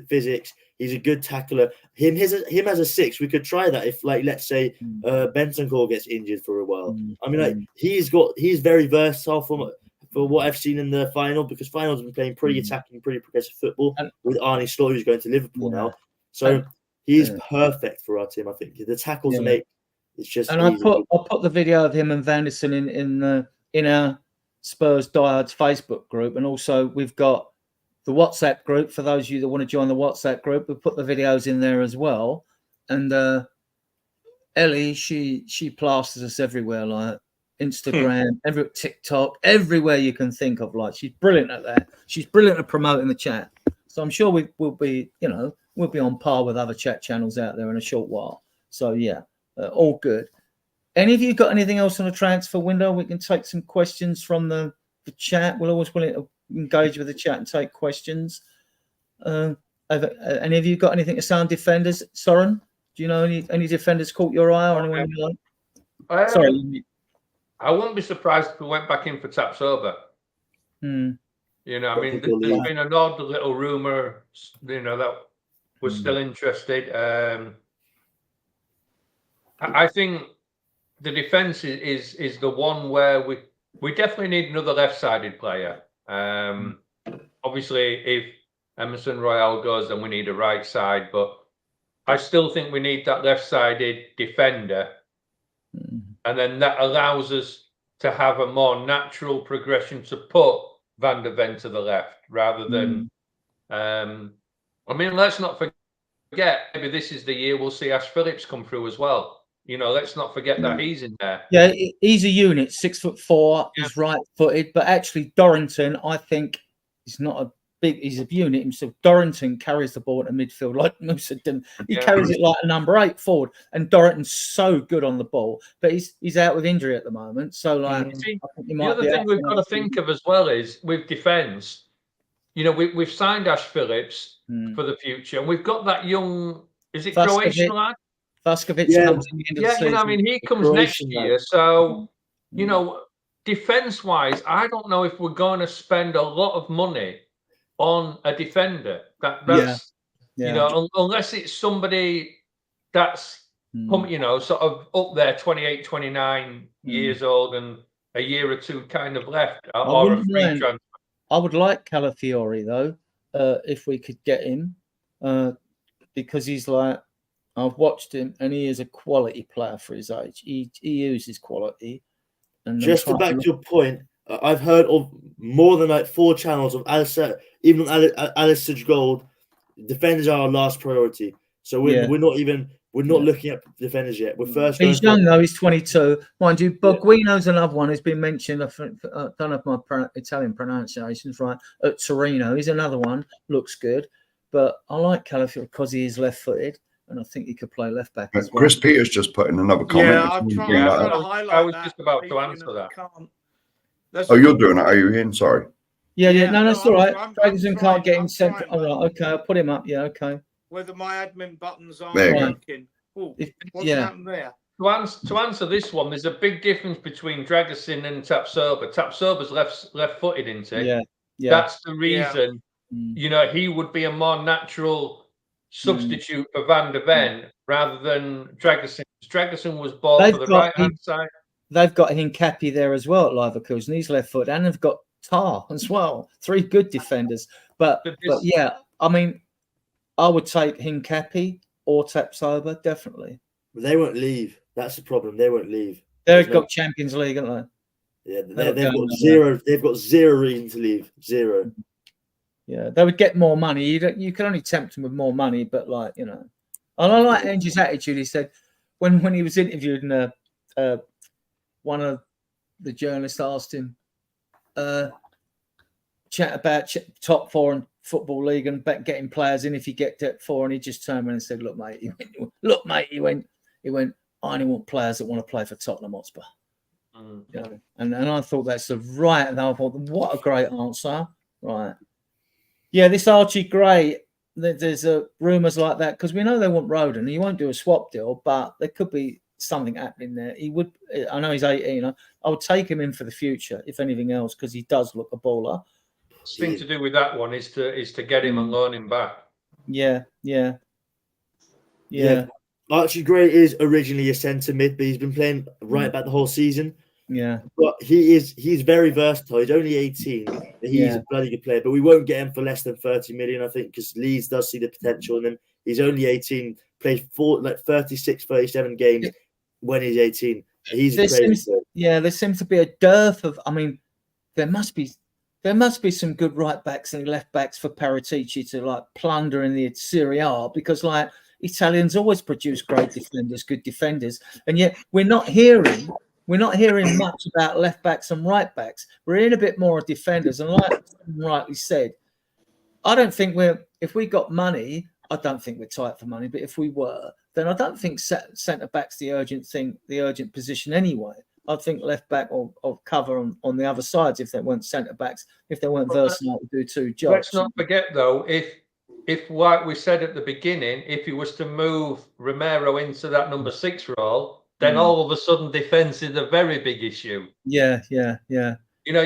Speaker 5: physics. He's a good tackler. Him as a 6, we could try that if, like, let's say Bentancur gets injured for a while. I mean, like he's very versatile for what I've seen in the final, because finals have been playing pretty attacking, pretty progressive football with Arnie Slot, who's going to Liverpool now. So he's perfect for our team. I think the tackles make. It's just
Speaker 3: and I put the video of him and Vanderson in our Spurs Diehards Facebook group, and also we've got the WhatsApp group for those of you that want to join the WhatsApp group. We put the videos in there as well, and Ellie she plasters us everywhere, like Instagram, TikTok, everywhere you can think of. Like, she's brilliant at that. She's brilliant at promoting the chat. So I'm sure we'll be on par with other chat channels out there in a short while. So yeah. All good. Any of you got anything else on the transfer window? We can take some questions from the chat. We're always willing to engage with the chat and take questions. Any of you got anything to say on defenders? Soren, do you know any defenders caught your eye or anyone you like? Sorry.
Speaker 6: I wouldn't be surprised if we went back in for Tapsoba. You know, I mean, there's been an odd little rumour, you know, that we're still interested. I think the defence is the one where we definitely need another left-sided player. Obviously, if Emerson Royale goes, then we need a right side. But I still think we need that left-sided defender. And then that allows us to have a more natural progression to put Van der Ven to the left rather than... I mean, let's not forget, maybe this is the year we'll see Ash Phillips come through as well. You know, let's not forget that he's in there.
Speaker 3: Yeah, he's a unit, 6'4". He's right-footed, but actually Dorrington, I think, is not a big. He's a unit himself. Dorrington carries the ball in the midfield like Musa didn't. He carries it like a number 8 forward, and Dorrington's so good on the ball, but he's out with injury at the moment. So like,
Speaker 6: See,
Speaker 3: I think he
Speaker 6: the
Speaker 3: might
Speaker 6: other
Speaker 3: be
Speaker 6: thing
Speaker 3: out
Speaker 6: we've
Speaker 3: for
Speaker 6: got to think of as well is with defence. You know, we've signed Ash Phillips for the future, and we've got that young. Is it Croatian lad?
Speaker 3: Vaskovic comes in the end of the season.
Speaker 6: You know, I mean, he comes next year. So, you know, defence-wise, I don't know if we're going to spend a lot of money on a defender. That's you know, unless it's somebody that's you know, sort of up there, 28, 29 years old, and a year or two kind of left, or a free transfer.
Speaker 3: I would like Calafiori though, if we could get him, because he's like. I've watched him, and he is a quality player for his age. He uses quality. And
Speaker 5: just to back your point, I've heard of more than like 4 channels of Alistair, even Alistair Gold. Defenders are our last priority, so we're not looking at defenders yet. We're first.
Speaker 3: He's young though. He's 22, mind you. Boguino's another one who's been mentioned. I don't have my Italian pronunciations right. At Torino, he's another one. Looks good, but I like Calafiori because he is left-footed. And I think he could play left back as well.
Speaker 4: Chris Peters just put in another comment.
Speaker 2: Yeah, I'm trying to highlight
Speaker 6: I was just about to answer that.
Speaker 4: Oh, you're doing it, are you, Ian? Sorry.
Speaker 3: Yeah. No, that's all right. Ferguson can't get him sent. All right, okay, I'll put him up. Yeah, okay.
Speaker 2: Whether my admin buttons aren't working. What's happened there?
Speaker 6: To answer this one, there's a big difference between Dragusin and Tapsoba. Tapsoba's left-footed, isn't he?
Speaker 3: Yeah.
Speaker 6: That's the reason. You know, he would be a more natural substitute for Van der Ven rather than Dragusin. Dragusin was bought for the right-hand side.
Speaker 3: They've got Hincapi there as well at Leverkusen. He's left foot, and they've got Tar as well. 3 good defenders. But yeah, I mean, I would take Hincapi or Tapsoba, definitely.
Speaker 5: But they won't leave. That's the problem. They won't leave.
Speaker 3: They've got Champions League, haven't
Speaker 5: they? Yeah, they've got zero. They've got 0 reason to leave. 0.
Speaker 3: Yeah, they would get more money. You can only tempt them with more money, but like, you know. And I like Ange's attitude. He said when he was interviewed, and one of the journalists asked him chat about top 4 in Football League and getting players in if you get top 4, and he just turned around and said, "Look, mate," he went, "I only want players that want to play for Tottenham Hotspur." You know? and I thought that's the right. And I thought, what a great answer, right? Yeah, this Archie Gray, there's rumours like that because we know they want Roden. He won't do a swap deal, but there could be something happening there. He would. I know he's 18. I would take him in for the future, if anything else, because he does look a baller.
Speaker 6: The thing to do with that one is to get him and loan him back.
Speaker 3: Yeah.
Speaker 5: Archie Gray is originally a centre mid, but he's been playing right back the whole season.
Speaker 3: Yeah,
Speaker 5: but he's very versatile. He's only 18. He's a bloody good player, but we won't get him for less than 30 million, I think, because Leeds does see the potential in him. He's only 18, played 36, 37 games when he's 18. There
Speaker 3: seems to be a dearth of. I mean, there must be some good right backs and left backs for Paratici to like plunder in the Serie A, because like Italians always produce great defenders, good defenders, and yet we're not hearing much about left backs and right backs. We're hearing a bit more of defenders. And like rightly said, I don't think if we got money, I don't think we're tight for money. But if we were, then I don't think centre back's the urgent position anyway. I think left back or cover on the other sides if they weren't centre backs, if they weren't versatile to do 2 jobs.
Speaker 6: Let's not forget though, if like we said at the beginning, if he was to move Romero into that number 6 role, then all of a sudden defence is a very big issue.
Speaker 3: Yeah.
Speaker 6: You know,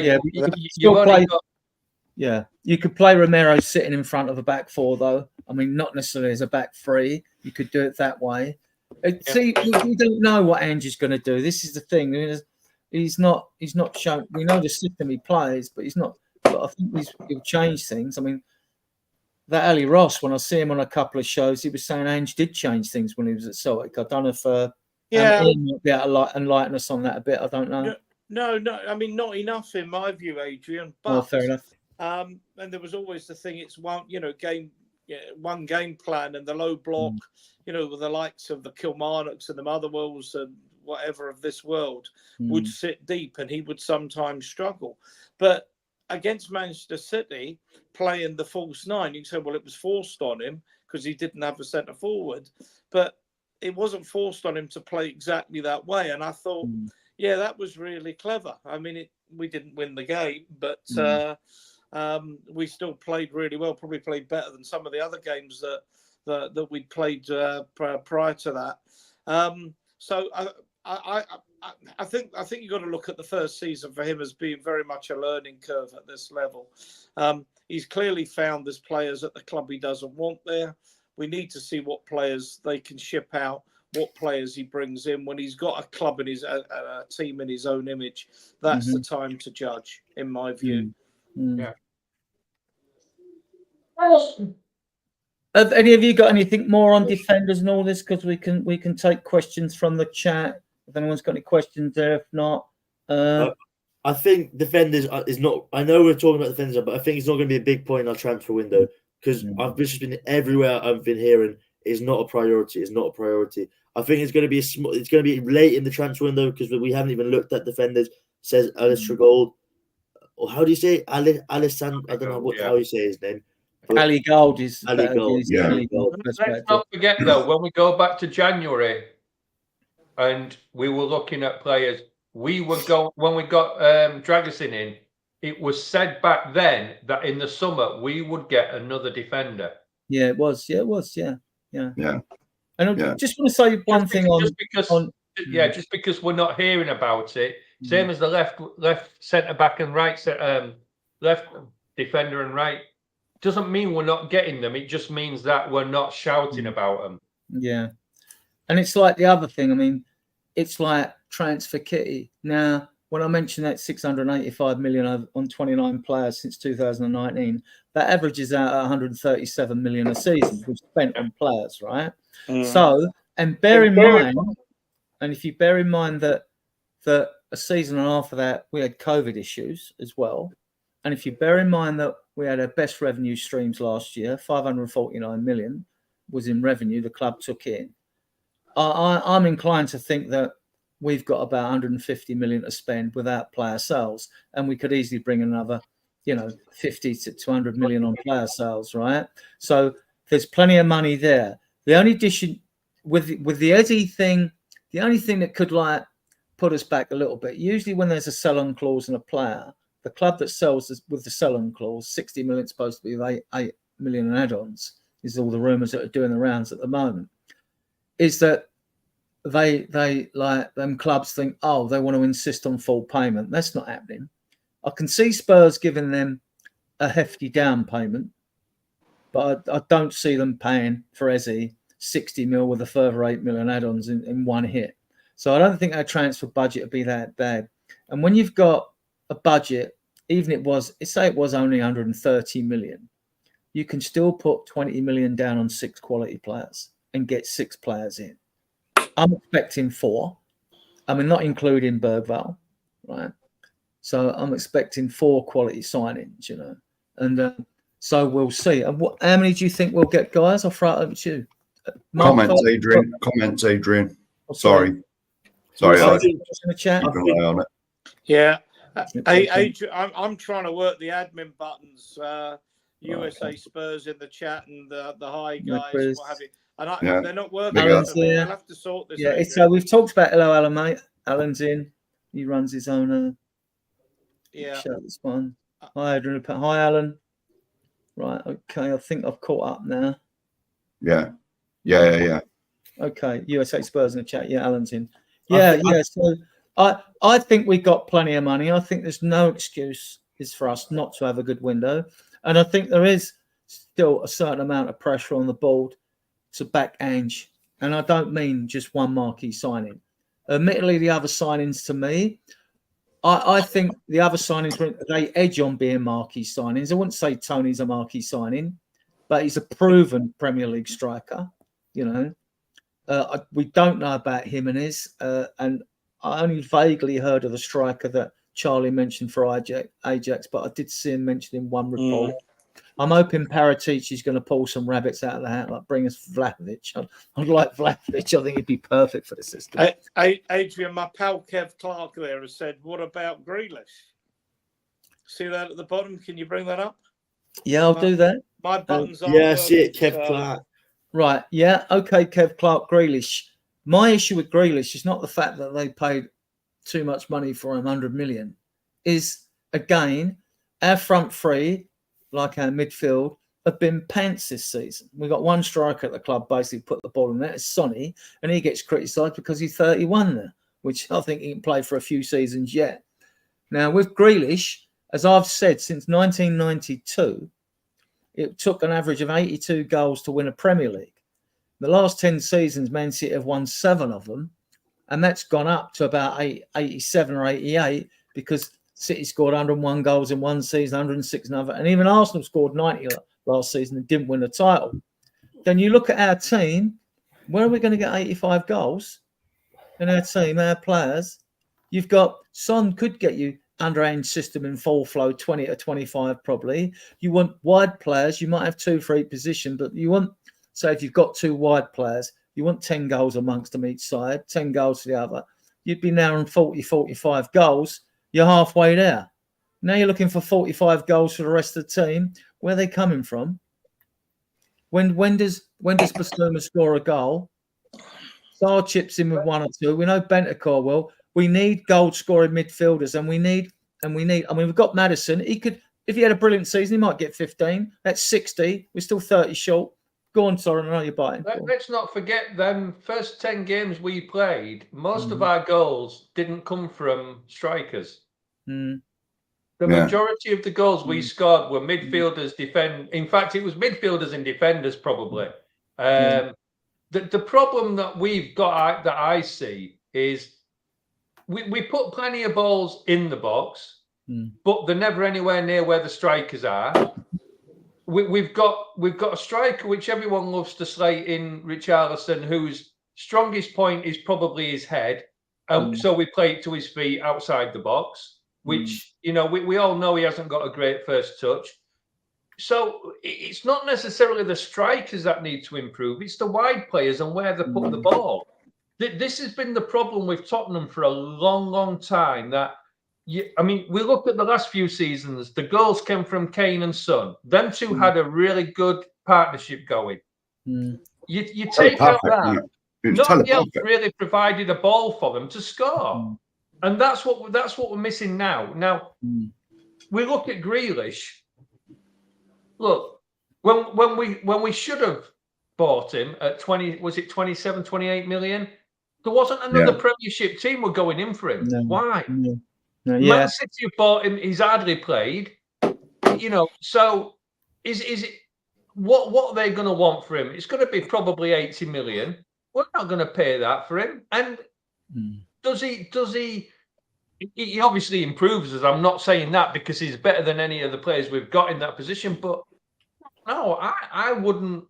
Speaker 3: you could play Romero sitting in front of a back 4 though. I mean, not necessarily as a back 3. You could do it that way. See, we don't know what Ange's going to do. This is the thing. He's not shown. We know the system he plays, but he's not. But I think he'll change things. I mean, that Ali Ross, when I see him on a couple of shows, he was saying Ange did change things when he was at Celtic. I don't know if Ian might be able to enlighten us on that a bit. I don't know.
Speaker 2: No. I mean, not enough in my view, Adrian. But
Speaker 3: fair enough.
Speaker 2: And there was always the thing. It's one, game. one game plan and the low block, you know, with the likes of the Kilmarnocks and the Motherwells and whatever of this world would sit deep, and he would sometimes struggle. But against Manchester City, playing the false nine, you can say, well, it was forced on him because he didn't have a centre forward, but it wasn't forced on him to play exactly that way. And I thought, yeah, that was really clever. I mean, we didn't win the game, but we still played really well. Probably played better than some of the other games that we'd played prior to that. So I think you've got to look at the first season for him as being very much a learning curve at this level. He's clearly found there's players at the club he doesn't want there. We need to see what players they can ship out, what players he brings in. When he's got a club and a team in his own image, that's the time to judge, in my view.
Speaker 6: Yeah.
Speaker 3: Have any of you got anything more on defenders and all this? Because we can take questions from the chat. If anyone's got any questions there, if not,
Speaker 5: I think defenders is not. I know we're talking about defenders, but I think it's not going to be a big point in our transfer window because I've just been everywhere. I've been hearing it's not a priority. It's not a priority. I think it's going to be it's going to be late in the transfer window because we haven't even looked at defenders. Says Alice Tregold, or how do you say Alessandro? I don't know how you say his name.
Speaker 3: Ali Gold is
Speaker 5: Ali Gold.
Speaker 3: Yeah. Ali
Speaker 6: Gold. Let's not forget though, when we go back to January, and we were looking at players, when we got Dragusin in, it was said back then that in the summer we would get another defender.
Speaker 3: Yeah, it was. Yeah, it was. Yeah. And I just want to say one thing
Speaker 6: just because we're not hearing about it, same as the left centre back and right left defender and right, doesn't mean we're not getting them. It just means that we're not shouting about them.
Speaker 3: Yeah, and it's like the other thing. I mean, it's like transfer kitty. Now, when I mentioned that 685 million on 29 players since 2019, that averages out at 137 million a season we've spent on players, right? So, and bear in mind, and if you bear in mind that a season and a half of that we had COVID issues as well, and if you bear in mind that we had our best revenue streams last year, 549 million was in revenue the club took in. I'm inclined to think that we've got about 150 million to spend without player sales, and we could easily bring another, 50 to 200 million on player sales, right? So there's plenty of money there. The only addition with the Eddie thing, the only thing that could put us back a little bit, usually when there's a sell-on clause in a player, the club that sells with the sell-on clause, 60 million supposed to be with 8 million in add-ons, is all the rumours that are doing the rounds at the moment, is that they like them clubs think, oh, they want to insist on full payment. That's not happening. I can see Spurs giving them a hefty down payment, but I don't see them paying for Eze 60 mil with a further 8 million add-ons in one hit. So I don't think our transfer budget would be that bad. And when you've got a budget, even it was only 130 million, you can still put 20 million down on 6 quality players and get 6 players in. I'm expecting 4. I mean, not including Bergvall, right? So I'm expecting 4 quality signings, and so we'll see. And how many do you think we'll get, guys? I'll throw it over to you.
Speaker 4: Comments, Adrian. Oh, sorry.
Speaker 3: In the chat.
Speaker 4: Keep an eye on it.
Speaker 2: Yeah. I'm trying to work the admin buttons. USA Spurs in the chat and the hi guys, what have you. And they're not working. They'll have to sort this out.
Speaker 3: So we've talked about hello, Alan, mate. Alan's in. He runs his own show. This one. Hi, Adrian. Hi, Alan. Right. Okay. I think I've caught up now.
Speaker 4: Yeah.
Speaker 3: Okay. USA Spurs in the chat. Yeah, Alan's in. Yeah. So I think we've got plenty of money. I think there's no excuse for us not to have a good window. And I think there is still a certain amount of pressure on the board to back Ange. And I don't mean just one marquee signing. Admittedly, the other signings to me, I think the other signings, they edge on being marquee signings. I wouldn't say Tony's a marquee signing, but he's a proven Premier League striker, We don't know about Jimenez, and I only vaguely heard of the striker that Charlie mentioned for Ajax, but I did see him mentioned in one report. I'm hoping Paratici is going to pull some rabbits out of the hat, like bring us Vlahovic. I'd like Vlahovic. I think he'd be perfect for the system.
Speaker 2: Adrian, my pal Kev Clark there has said, what about Grealish? See that at the bottom? Can you bring that up?
Speaker 3: Yeah, I'll do that.
Speaker 2: My buttons are
Speaker 5: yeah, see it, Kev Clark.
Speaker 3: Right, yeah, okay, Kev Clark, Grealish. My issue with Grealish is not the fact that they paid too much money for him, 100 million, is, again, our front three, like our midfield, have been pants this season. We've got one striker at the club basically put the ball in there, it's Sonny, and he gets criticised because he's 31 now, which I think he can play for a few seasons yet. Now, with Grealish, as I've said, since 1992, it took an average of 82 goals to win a Premier League. The last 10 seasons, Man City have won 7 of them, and that's gone up to about 87 or 88 because City scored 101 goals in one season, 106 another, and even Arsenal scored 90 last season and didn't win the title. Then you look at our team, where are we going to get 85 goals in our team, our players? You've got Son could get you underhand system in full flow, 20 to 25 probably. You want wide players, you might have 2 for each position, but you want, say if you've got 2 wide players, you want 10 goals amongst them each side, 10 goals to the other. You'd be now on 40, 45 goals. You're halfway there. Now you're looking for 45 goals for the rest of the team. Where are they coming from? When does Basuma score a goal? Sarr chips in with 1 or 2. We know Bentancur will. We need goal-scoring midfielders, and we need. I mean, we've got Maddison. He could, if he had a brilliant season, he might get 15. That's 60. We're still 30 short. Go on, Soren. I know you're biting.
Speaker 6: Let's not forget them first 10 games we played. Most of our goals didn't come from strikers. The majority of the goals we scored were midfielders defend. In fact, it was midfielders and defenders probably. The problem that we've got that I see is we put plenty of balls in the box, but they're never anywhere near where the strikers are. We've got a striker which everyone loves to slate in, Richarlison, whose strongest point is probably his head, so we play it to his feet outside the box, which you know we all know he hasn't got a great first touch. So it's not necessarily the strikers that need to improve; it's the wide players and where they put the ball. This has been the problem with Tottenham for a long, long time. I mean, we looked at the last few seasons. The goals came from Kane and Son. Them two had a really good partnership going. You take out that. Nobody else really provided a ball for them to score, and that's what we're missing now. Now we look at Grealish. Look, when we should have bought him at 27, 28 million, there wasn't another Premiership team were going in for him. Why? Man City have bought him. He's hardly played. You know, so is it what are they going to want for him? It's going to be probably 80 million. We're not going to pay that for him. And does he? He obviously improves us. I'm not saying that because he's better than any of the players we've got in that position. But no, I wouldn't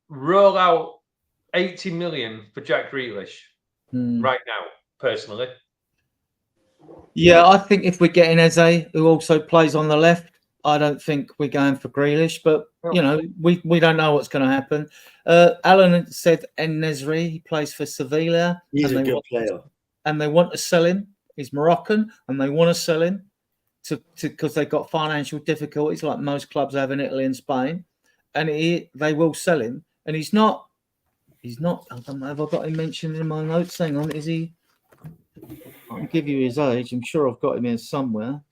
Speaker 6: roll out 80 million for Jack Grealish right now, personally.
Speaker 3: Yeah, I think if we're getting Eze, who also plays on the left, I don't think we're going for Grealish. But, you know, we don't know what's going to happen. Alan said En-Nesyri, he plays for Sevilla.
Speaker 5: He's a good player.
Speaker 3: And they want to sell him. He's Moroccan, and they want to sell him because they've got financial difficulties like most clubs have in Italy and Spain. And they will sell him. And he's not, I don't know, have I got him mentioned in my notes? Hang on, is he? I'll give you his age. I'm sure I've got him here somewhere.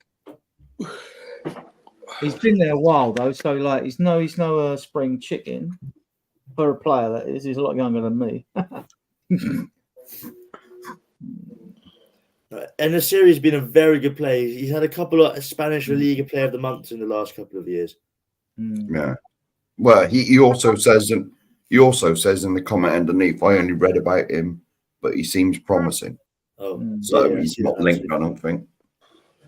Speaker 3: He's been there a while though, so like he's no spring chicken for a player that is. He's a lot younger than me.
Speaker 5: And the series has been a very good player. He's had a couple of Spanish La Liga Player of the Month in the last couple of years.
Speaker 4: Yeah. Well, he also says in the comment underneath, I only read about him, but he seems promising. So he's not linked, I don't think.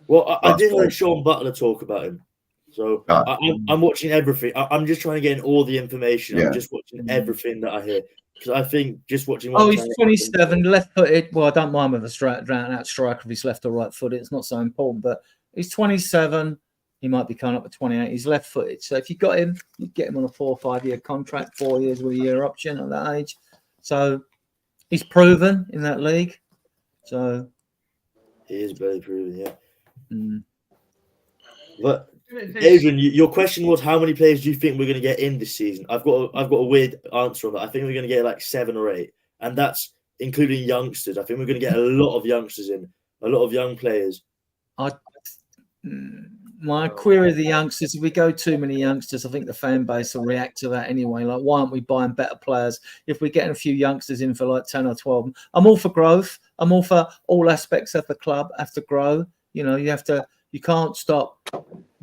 Speaker 5: Well, I did hear Sean Butler talk about him. So I'm watching everything. I'm just trying to get in all the information. I'm just watching everything that I hear. Because I think just watching...
Speaker 3: he's 27, left-footed. Well, I don't mind with a out striker if he's left or right-footed. It's not so important. But he's 27. He might be coming up at 28. He's left-footed. So if you got him, you get him on a 4 or 5 year contract, 4 years with a year option at that age. So he's proven in that league. So
Speaker 5: he is very proven, yeah.
Speaker 3: Mm.
Speaker 5: But Adrian, your question was how many players do you think we're going to get in this season? I've got a weird answer on that. I think we're going to get like 7 or 8, and that's including youngsters. I think we're going to get a lot of youngsters in, a lot of young players.
Speaker 3: My query of the youngsters, if we go too many youngsters, I think the fan base will react to that anyway. Like, why aren't we buying better players if we're getting a few youngsters in for like 10 or 12? I'm all for growth. I'm all for all aspects of the club have to grow. You know, you can't stop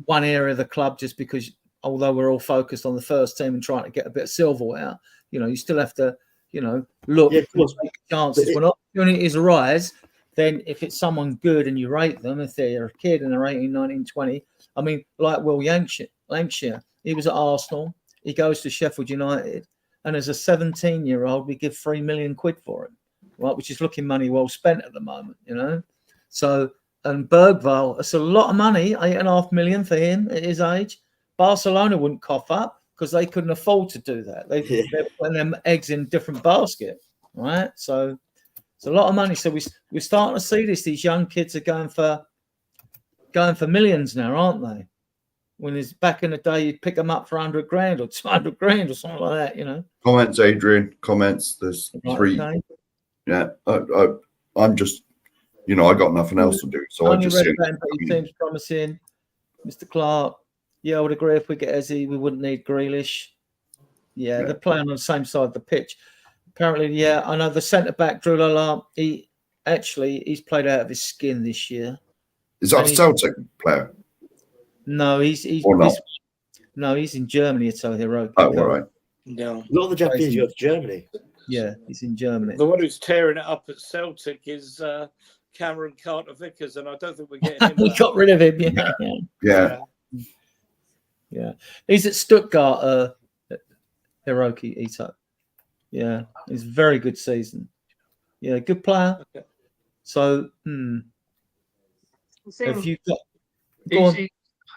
Speaker 3: one area of the club just because, although we're all focused on the first team and trying to get a bit of silverware, you know, you still have to, you know, look for chances. When opportunities arise, then if it's someone good and you rate them, if they're a kid and they're 18, 19, 20, I mean, like Will Lancashire, he was at Arsenal, he goes to Sheffield United, and as a 17-year-old, we give £3 million for him, right? Which is looking money well spent at the moment, you know? So, and Bergvall, it's a lot of money, £8.5 million for him at his age. Barcelona wouldn't cough up because they couldn't afford to do that. They're putting them eggs in different basket, right? So it's a lot of money. So we're starting to see this. These young kids are going for millions now, aren't they? When it's back in the day, you'd pick them up for 100 grand or 200 grand or something like that, you know.
Speaker 4: Comments, Adrian. Comments. There's
Speaker 3: Right,
Speaker 4: 3.
Speaker 3: okay.
Speaker 4: Yeah, I'm just, you know, I got nothing else to do, so I just
Speaker 3: read
Speaker 4: see.
Speaker 3: about him, but he seems promising. Mr. Clark. Yeah, I would agree. If we get Ezzy, we wouldn't need Grealish. Yeah, they're playing on the same side of the pitch. Apparently, yeah, I know the centre back Drew Lala. He's played out of his skin this year.
Speaker 4: Is that a Celtic player?
Speaker 3: No, he's
Speaker 4: or not?
Speaker 3: No, he's in Germany. It's so heroic.
Speaker 4: Oh, all right.
Speaker 2: No.
Speaker 5: A lot of the Japanese go to Germany.
Speaker 3: Yeah, he's in Germany.
Speaker 2: The one who's tearing it up at Celtic is Cameron Carter-Vickers, and I don't think we're getting him.
Speaker 3: We got rid of him. Yeah. He's at Stuttgart. Hiroki Ito. Yeah, he's a very good season. Yeah, good player.
Speaker 2: Okay.
Speaker 3: So, if you got,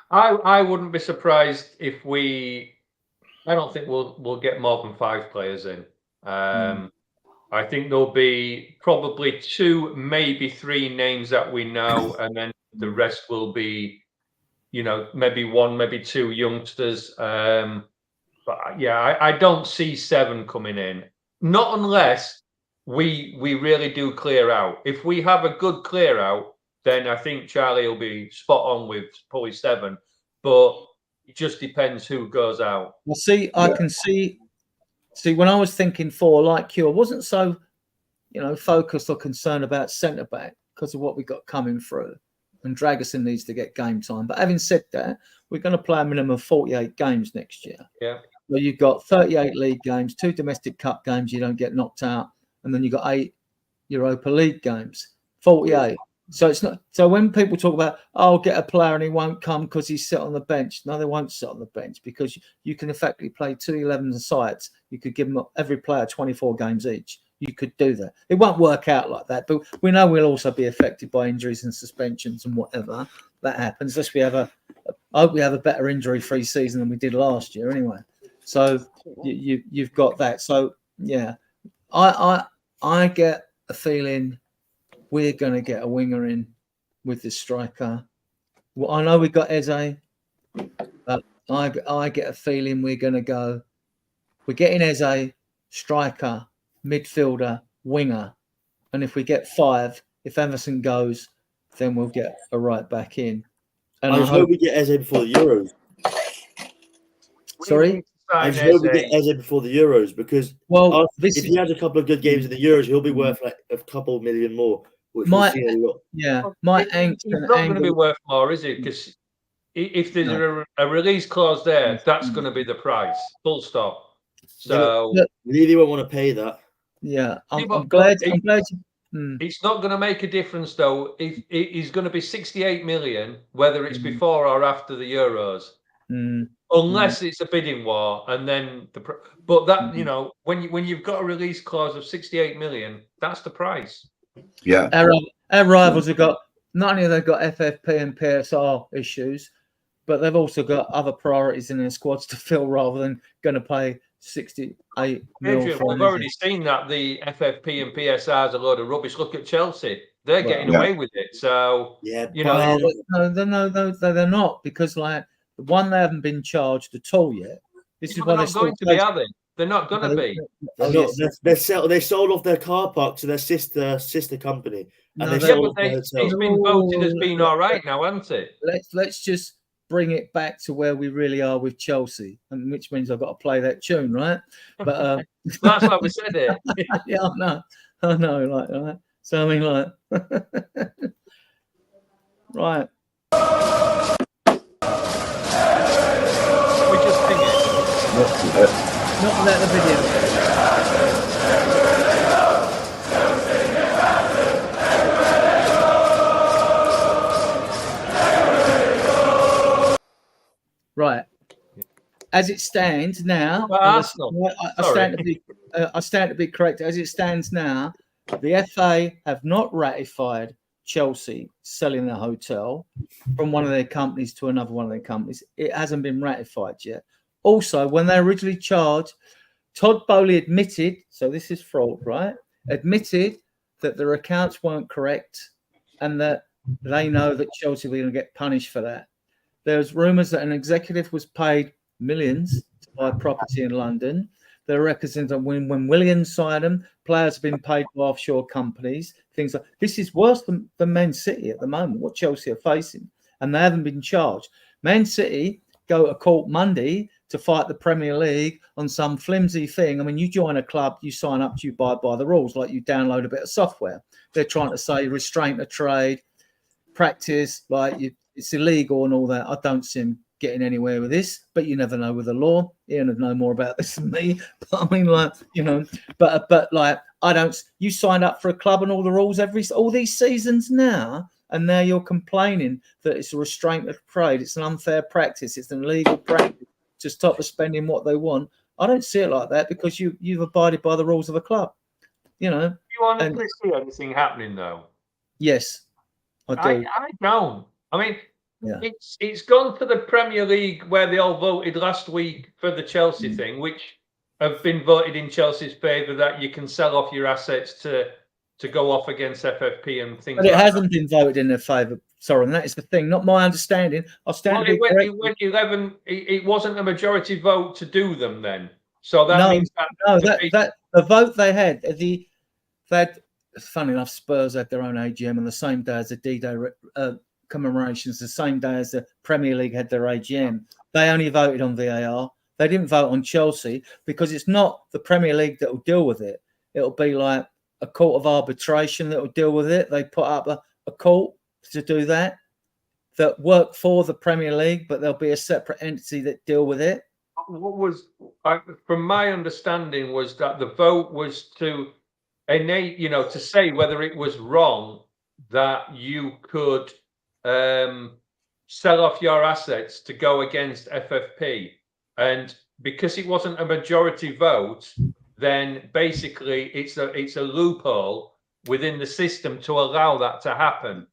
Speaker 6: I wouldn't be surprised if I don't think we'll get more than 5 players in. I think there'll be probably 2, maybe 3 names that we know, and then the rest will be, you know, maybe 1, maybe 2 youngsters. But yeah, I don't see 7 coming in, not unless we really do clear out. If we have a good clear out, then I think Charlie will be spot on with probably 7. But it just depends who goes out.
Speaker 3: Well, see, I can see when I was thinking 4, like you, I wasn't so, you know, focused or concerned about centre back because of what we got coming through. And Dragerson needs to get game time. But having said that, we're going to play a minimum of 48 games next year.
Speaker 6: Yeah.
Speaker 3: So you've got 38 league games, 2 domestic cup games, you don't get knocked out, and then you've got 8 Europa League games, 48. So it's not. So when people talk about, oh, get a player and he won't come because he's sit on the bench. No, they won't sit on the bench because you can effectively play 2 11 sides. You could give them every player 24 games each. You could do that. It won't work out like that, but we know we'll also be affected by injuries and suspensions and whatever that happens. Unless we have I hope we have a better injury-free season than we did last year, anyway. So you've got that. So yeah, I get a feeling we're going to get a winger in with this striker. Well, I know we got Eze, but I get a feeling we're getting Eze, striker, midfielder, winger, and if we get 5, if Emerson goes, then we'll get a right back in. And
Speaker 5: I hope we get Eze before the Euros.
Speaker 3: Sorry?
Speaker 5: I just hope we get Eze before the Euros because if he has a couple of good games in the Euros, he'll be worth like a couple million more. Which we'll see a lot.
Speaker 3: Yeah, my angst.
Speaker 6: He's not going to be worth more, is it? Because if there's a release clause there, that's going to be the price. Full stop. So
Speaker 5: really won't want to pay that.
Speaker 3: Yeah, I'm glad.
Speaker 6: It's not going to make a difference though. If he's going to be 68 million, whether it's before or after the Euros. Unless it's a bidding war, and then but that you know when you've got a release clause of 68 million, that's the price.
Speaker 4: Yeah,
Speaker 3: our rivals have got not only have they got FFP and PSR issues, but they've also got other priorities in their squads to fill rather than going to pay 68 mil.
Speaker 6: Adrian, we've already seen that the FFP and PSR is a load of rubbish. Look at Chelsea; they're getting away with it. So
Speaker 5: Yeah,
Speaker 6: you know,
Speaker 3: no, they're not, because like the one, they haven't been charged at all yet. This is why
Speaker 6: they're not going to be, are they? They're not going to be.
Speaker 5: They sold off their car park to their sister company, and
Speaker 3: No,
Speaker 5: they sold off
Speaker 6: it's
Speaker 5: the hotel.
Speaker 6: been voted as being all right now, hasn't it?
Speaker 3: Let's just bring it back to where we really are with Chelsea, and which means I've got to play that tune, right? But
Speaker 6: that's why we said it.
Speaker 3: Yeah, I know, like right. So I mean, like, right.
Speaker 6: We just sing it.
Speaker 3: Not let the video. Right. As it stands now, I stand to be correct. As it stands now, the FA have not ratified Chelsea selling the hotel from one of their companies to another one of their companies. It hasn't been ratified yet. Also, when they originally charged, Todd Bowley admitted, so this is fraud, right? Admitted that their accounts weren't correct and that they know that Chelsea were going to get punished for that. There's rumours that an executive was paid millions to buy property in London. There are records that when Williams signed them, players have been paid by offshore companies. Things like this is worse than Man City at the moment, what Chelsea are facing, and they haven't been charged. Man City go to court Monday to fight the Premier League on some flimsy thing. I mean, you join a club, you sign up, you buy by the rules, like you download a bit of software. They're trying to say restraint of trade, practice, like it's illegal and all that. I don't see him getting anywhere with this, but you never know with the law. Ian would know more about this than me. But I mean, like, you know, but like, I don't. You signed up for a club and all the rules all these seasons now, and now you're complaining that it's a restraint of trade. It's an unfair practice. It's an illegal practice to stop us spending what they want. I don't see it like that, because you've abided by the rules of the club. You know.
Speaker 6: Do you honestly see anything happening though?
Speaker 3: Yes, I do.
Speaker 6: I don't. I mean,
Speaker 3: yeah.
Speaker 6: It's gone to the Premier League, where they all voted last week for the Chelsea thing, which have been voted in Chelsea's favour, that you can sell off your assets to go off against FFP and things. But
Speaker 3: it hasn't been voted in their favour. Sorry, and that is the thing. Not my understanding. I'll stand.
Speaker 6: It went 11. It wasn't a majority vote to do them then. So that means
Speaker 3: that the vote they had, funny enough, Spurs had their own AGM on the same day as the D-Day commemorations, the same day as the Premier League had their AGM. They only voted on VAR. They didn't vote on Chelsea, because it's not the Premier League that will deal with it. It'll be like a court of arbitration that will deal with it. They put up a court to do that work for the Premier League, but there'll be a separate entity that deal with it.
Speaker 6: What was, from my understanding, was that the vote was to to say whether it was wrong that you could sell off your assets to go against FFP, and because it wasn't a majority vote, then basically it's a loophole within the system to allow that to happen.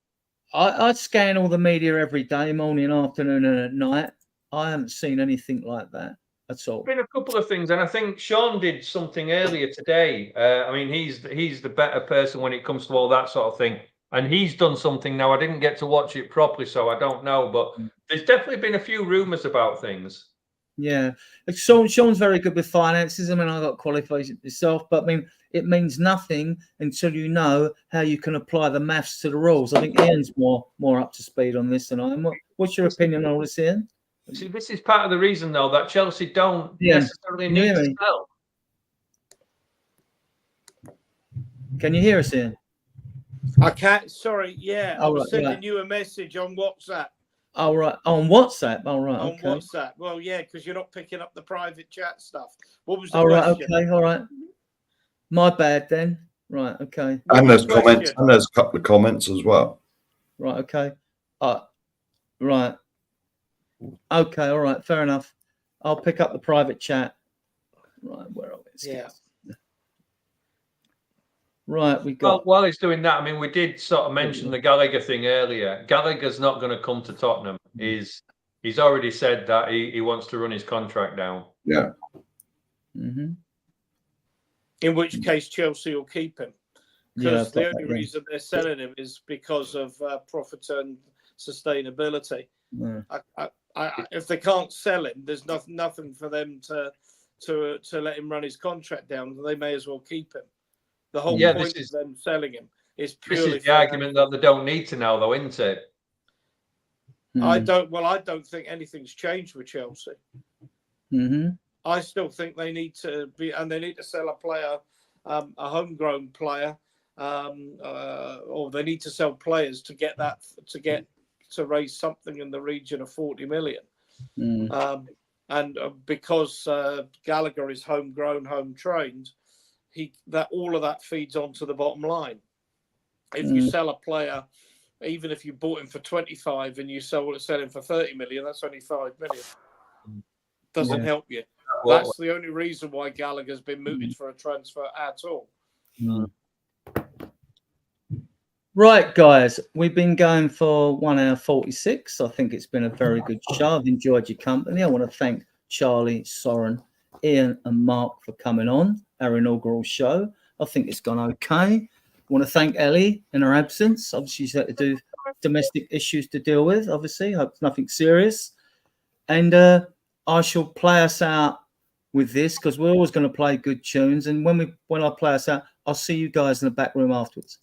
Speaker 3: I scan all the media every day, morning, afternoon, and at night. I haven't seen anything like that at all.
Speaker 6: Been a couple of things, and I think Sean did something earlier today. I mean, he's the better person when it comes to all that sort of thing. And he's done something now. I didn't get to watch it properly, so I don't know. But there's definitely been a few rumours about things.
Speaker 3: Yeah. Sean's very good with finances. I mean, I got qualified myself, but I mean, it means nothing until you know how you can apply the maths to the rules. I think Ian's more up to speed on this than I am. What's your opinion on all this, Ian?
Speaker 6: See, this is part of the reason, though, that Chelsea don't necessarily need to sell.
Speaker 3: Can you hear us, Ian?
Speaker 2: I can't. Sorry. Yeah, I was sending you a message on WhatsApp.
Speaker 3: Oh, right. On WhatsApp. Oh, right.
Speaker 2: On
Speaker 3: okay.
Speaker 2: WhatsApp. Well, yeah, because you're not picking up the private chat stuff. What was the
Speaker 3: question?
Speaker 2: question?
Speaker 3: Okay. All right. My bad then. Right. Okay.
Speaker 4: And there's comments, and there's a couple of comments as well.
Speaker 3: Right. Okay. Right. Okay. All right. Fair enough. I'll pick up the private chat. Right. Where are we?
Speaker 2: Yeah.
Speaker 3: Right, we got.
Speaker 6: Well, while he's doing that, I mean, we did sort of mention the Gallagher thing earlier. Gallagher's not going to come to Tottenham. He's He's already said that he wants to run his contract down.
Speaker 4: Yeah.
Speaker 3: Mm-hmm.
Speaker 2: In which case, Chelsea will keep him. Because
Speaker 3: Yeah,
Speaker 2: the only reason they're selling him is because of profit and sustainability.
Speaker 3: Yeah.
Speaker 2: If they can't sell him, there's nothing for them to let him run his contract down. They may as well keep him. The whole point of them selling him is purely.
Speaker 6: This is the argument that they don't need to now, though, isn't it?
Speaker 2: I don't think anything's changed with Chelsea.
Speaker 3: Mm-hmm.
Speaker 2: I still think they need to sell a player, a homegrown player, or they need to sell players to raise something in the region of 40 million. And because Gallagher is homegrown, home trained, all of that feeds onto the bottom line. If you sell a player, even if you bought him for 25 and you sell him for 30 million, that's only 5 million. Doesn't help you. That's the only reason why Gallagher's been mooted for a transfer at all.
Speaker 3: Right, guys, we've been going for 1 hour 46. I think it's been a very good show. I've enjoyed your company. I want to thank Charlie, Soren, Ian, and Mark for coming on our inaugural show. I think it's gone okay. I want to thank Ellie in her absence. Obviously, she's had to do domestic issues to deal with. Obviously, hope it's nothing serious. And I shall play us out with this because we're always going to play good tunes. And when I play us out, I'll see you guys in the back room afterwards.